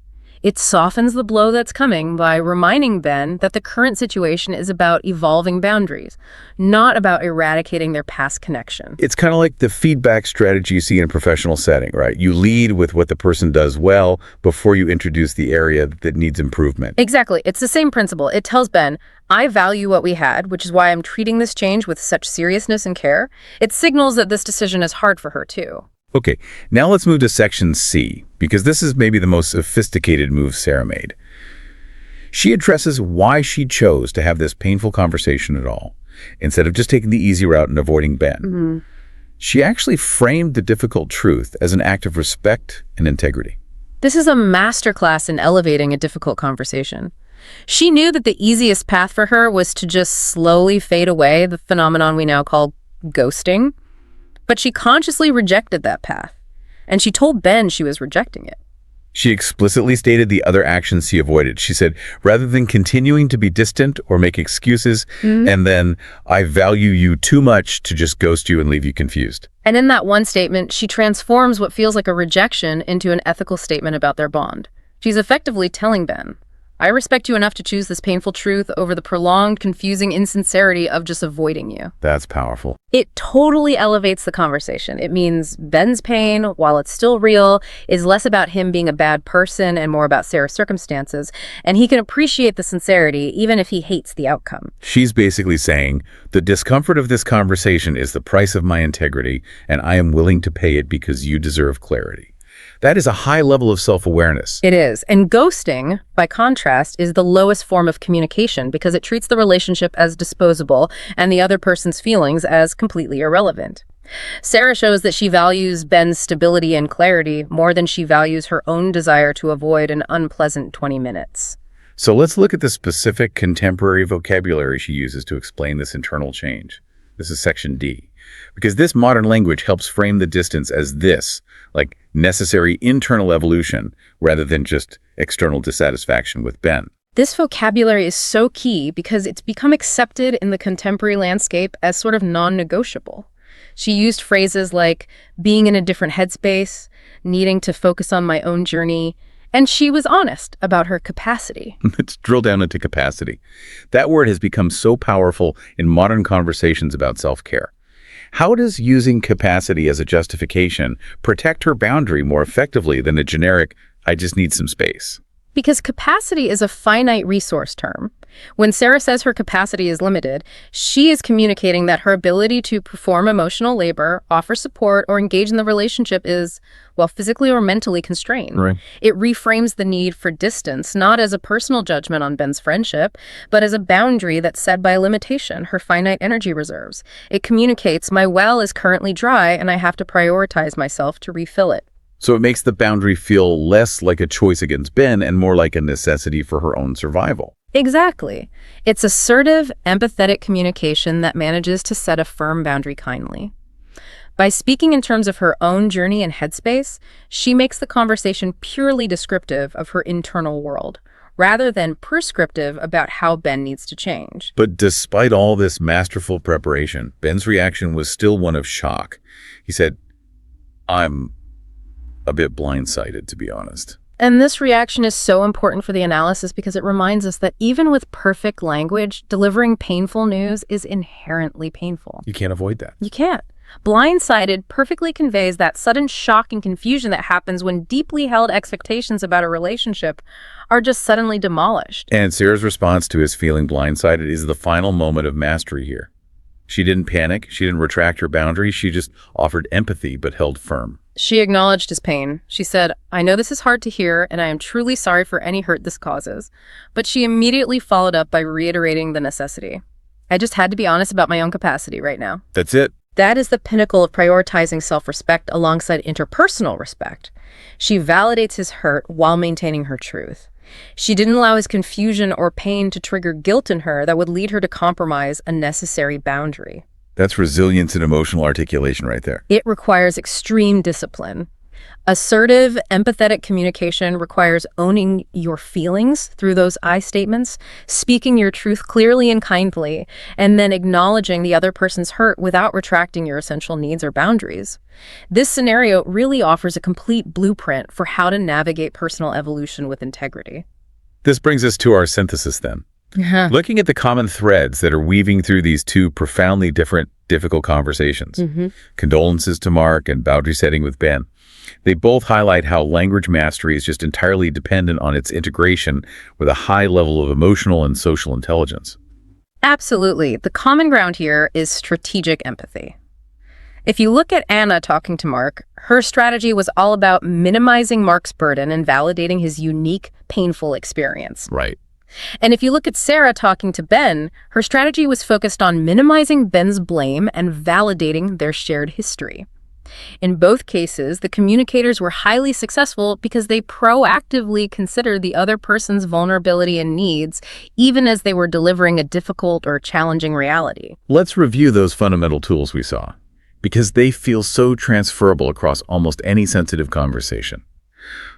It softens the blow that's coming by reminding Ben that the current situation is about evolving boundaries, not about eradicating their past connection. It's kind of like the feedback strategy you see in a professional setting, right? You lead with what the person does well before you introduce the area that needs improvement. Exactly. It's the same principle. It tells Ben, I value what we had, which is why I'm treating this change with such seriousness and care. It signals that this decision is hard for her, too. Okay, now let's move to section C, because this is maybe the most sophisticated move Sarah made. She addresses why she chose to have this painful conversation at all, instead of just taking the easy route and avoiding Ben. She actually framed the difficult truth as an act of respect and integrity. This is a masterclass in elevating a difficult conversation. She knew that the easiest path for her was to just slowly fade away, the phenomenon we now call ghosting. But she consciously rejected that path, and she told Ben she was rejecting it. She explicitly stated the other actions she avoided. She said, rather than continuing to be distant or make excuses, and then, I value you too much to just ghost you and leave you confused. And in that one statement, she transforms what feels like a rejection into an ethical statement about their bond. She's effectively telling Ben, I respect you enough to choose this painful truth over the prolonged, confusing insincerity of just avoiding you. That's powerful. It totally elevates the conversation. It means Ben's pain, while it's still real, is less about him being a bad person and more about Sarah's circumstances, and he can appreciate the sincerity even if he hates the outcome. She's basically saying, the discomfort of this conversation is the price of my integrity, and I am willing to pay it because you deserve clarity. That is a high level of self-awareness. It is. And ghosting, by contrast, is the lowest form of communication because it treats the relationship as disposable and the other person's feelings as completely irrelevant. Sarah shows that she values Ben's stability and clarity more than she values her own desire to avoid an unpleasant 20 minutes. So let's look at the specific contemporary vocabulary she uses to explain this internal change. This is section D. Because this modern language helps frame the distance as this, like necessary internal evolution, rather than just external dissatisfaction with Ben. This vocabulary is so key because it's become accepted in the contemporary landscape as sort of non-negotiable. She used phrases like being in a different headspace, needing to focus on my own journey, and she was honest about her capacity. Let's drill down into capacity. That word has become so powerful in modern conversations about self-care. How does using capacity as a justification protect her boundary more effectively than a generic, I just need some space? Because capacity is a finite resource term. When Sarah says her capacity is limited, she is communicating that her ability to perform emotional labor, offer support, or engage in the relationship is, well, physically or mentally constrained. Right. It reframes the need for distance, not as a personal judgment on Ben's friendship, but as a boundary that's set by a limitation, her finite energy reserves. It communicates, my well is currently dry and I have to prioritize myself to refill it. So it makes the boundary feel less like a choice against Ben and more like a necessity for her own survival. Exactly. It's assertive, empathetic communication that manages to set a firm boundary kindly. By speaking in terms of her own journey and headspace, she makes the conversation purely descriptive of her internal world, rather than prescriptive about how Ben needs to change. But despite all this masterful preparation, Ben's reaction was still one of shock. He said, I'm a bit blindsided, to be honest. And this reaction is so important for the analysis because it reminds us that even with perfect language, delivering painful news is inherently painful. You can't avoid that. You can't. Blindsided perfectly conveys that sudden shock and confusion that happens when deeply held expectations about a relationship are just suddenly demolished. And Sarah's response to his feeling blindsided is the final moment of mastery here. She didn't panic. She didn't retract her boundaries. She just offered empathy but held firm. She acknowledged his pain. She said, I know this is hard to hear, and I am truly sorry for any hurt this causes. But she immediately followed up by reiterating the necessity. I just had to be honest about my own capacity right now. That's it. That is the pinnacle of prioritizing self-respect alongside interpersonal respect. She validates his hurt while maintaining her truth. She didn't allow his confusion or pain to trigger guilt in her that would lead her to compromise a necessary boundary. That's resilience and emotional articulation right there. It requires extreme discipline. Assertive, empathetic communication requires owning your feelings through those I statements, speaking your truth clearly and kindly, and then acknowledging the other person's hurt without retracting your essential needs or boundaries. This scenario really offers a complete blueprint for how to navigate personal evolution with integrity. This brings us to our synthesis then. Looking at the common threads that are weaving through these two profoundly different, difficult conversations, condolences to Mark and boundary setting with Ben, they both highlight how language mastery is just entirely dependent on its integration with a high level of emotional and social intelligence. Absolutely. The common ground here is strategic empathy. If you look at Anna talking to Mark, her strategy was all about minimizing Mark's burden and validating his unique, painful experience. Right. And if you look at Sarah talking to Ben, her strategy was focused on minimizing Ben's blame and validating their shared history. In both cases, the communicators were highly successful because they proactively considered the other person's vulnerability and needs, even as they were delivering a difficult or challenging reality. Let's review those fundamental tools we saw, because they feel so transferable across almost any sensitive conversation.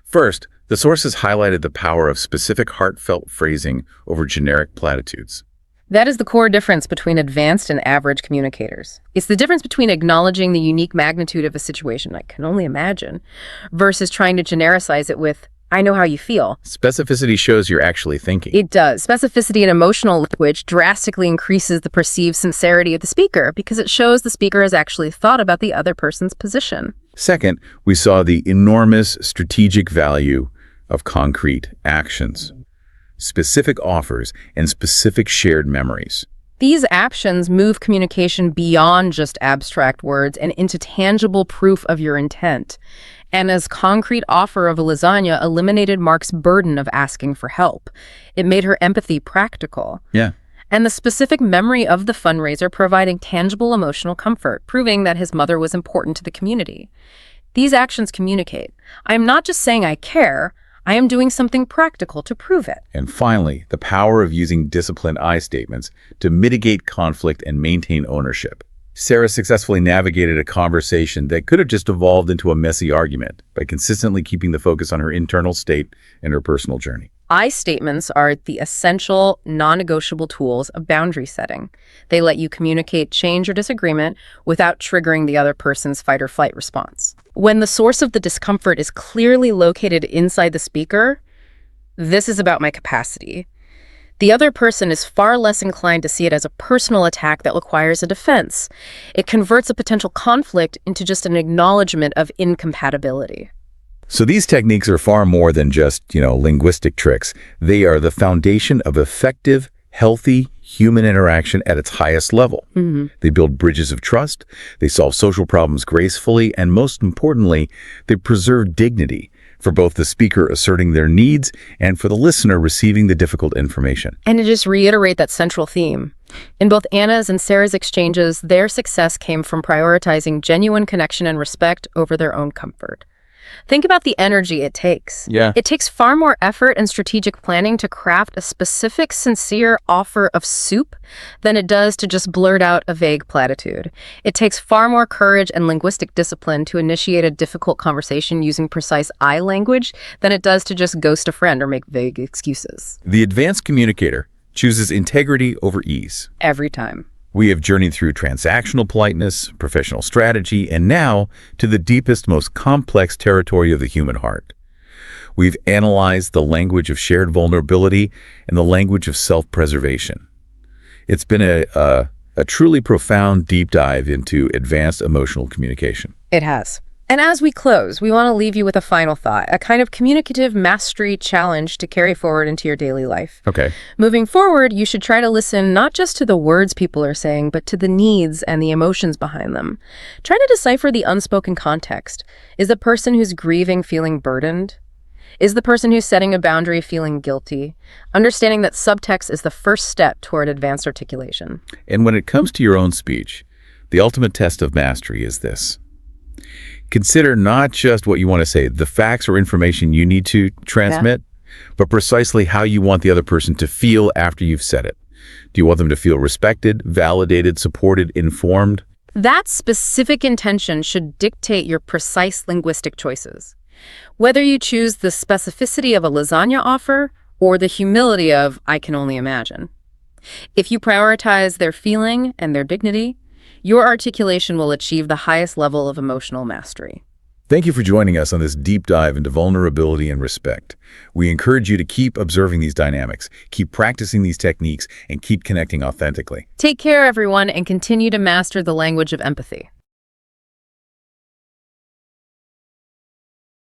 First, the sources highlighted the power of specific heartfelt phrasing over generic platitudes. That is the core difference between advanced and average communicators. It's the difference between acknowledging the unique magnitude of a situation, I can only imagine, versus trying to genericize it with, I know how you feel. Specificity shows you're actually thinking. It does. Specificity in emotional language drastically increases the perceived sincerity of the speaker because it shows the speaker has actually thought about the other person's position. Second, we saw the enormous strategic value of concrete actions, specific offers, and specific shared memories. These actions move communication beyond just abstract words and into tangible proof of your intent. Anna's concrete offer of a lasagna eliminated Mark's burden of asking for help. It made her empathy practical. Yeah. And the specific memory of the fundraiser providing tangible emotional comfort, proving that his mother was important to the community. These actions communicate. I am not just saying I care, I am doing something practical to prove it. And finally, the power of using disciplined I statements to mitigate conflict and maintain ownership. Sarah successfully navigated a conversation that could have just evolved into a messy argument by consistently keeping the focus on her internal state and her personal journey. I statements are the essential, non-negotiable tools of boundary setting. They let you communicate change or disagreement without triggering the other person's fight or flight response. When the source of the discomfort is clearly located inside the speaker, this is about my capacity. The other person is far less inclined to see it as a personal attack that requires a defense. It converts a potential conflict into just an acknowledgement of incompatibility. So these techniques are far more than just, linguistic tricks. They are the foundation of effective, healthy human interaction at its highest level. They build bridges of trust, they solve social problems gracefully, and most importantly, they preserve dignity for both the speaker asserting their needs and for the listener receiving the difficult information. And to just reiterate that central theme, in both Anna's and Sarah's exchanges, their success came from prioritizing genuine connection and respect over their own comfort. Think about the energy it takes. Yeah. It takes far more effort and strategic planning to craft a specific, sincere offer of soup than it does to just blurt out a vague platitude. It takes far more courage and linguistic discipline to initiate a difficult conversation using precise I language than it does to just ghost a friend or make vague excuses. The advanced communicator chooses integrity over ease. Every time. We have journeyed through transactional politeness, professional strategy, and now to the deepest, most complex territory of the human heart. We've analyzed the language of shared vulnerability and the language of self-preservation. It's been a truly profound deep dive into advanced emotional communication. It has. And as we close, we want to leave you with a final thought, a kind of communicative mastery challenge to carry forward into your daily life. Okay. Moving forward, you should try to listen not just to the words people are saying, but to the needs and the emotions behind them. Try to decipher the unspoken context. Is the person who's grieving feeling burdened? Is the person who's setting a boundary feeling guilty? Understanding that subtext is the first step toward advanced articulation. And when it comes to your own speech, the ultimate test of mastery is this. Consider not just what you want to say, the facts or information you need to transmit, but precisely how you want the other person to feel after you've said it. Do you want them to feel respected, validated, supported, informed? That specific intention should dictate your precise linguistic choices. Whether you choose the specificity of a lasagna offer or the humility of I can only imagine. If you prioritize their feeling and their dignity, your articulation will achieve the highest level of emotional mastery. Thank you for joining us on this deep dive into vulnerability and respect. We encourage you to keep observing these dynamics, keep practicing these techniques, and keep connecting authentically. Take care, everyone, and continue to master the language of empathy.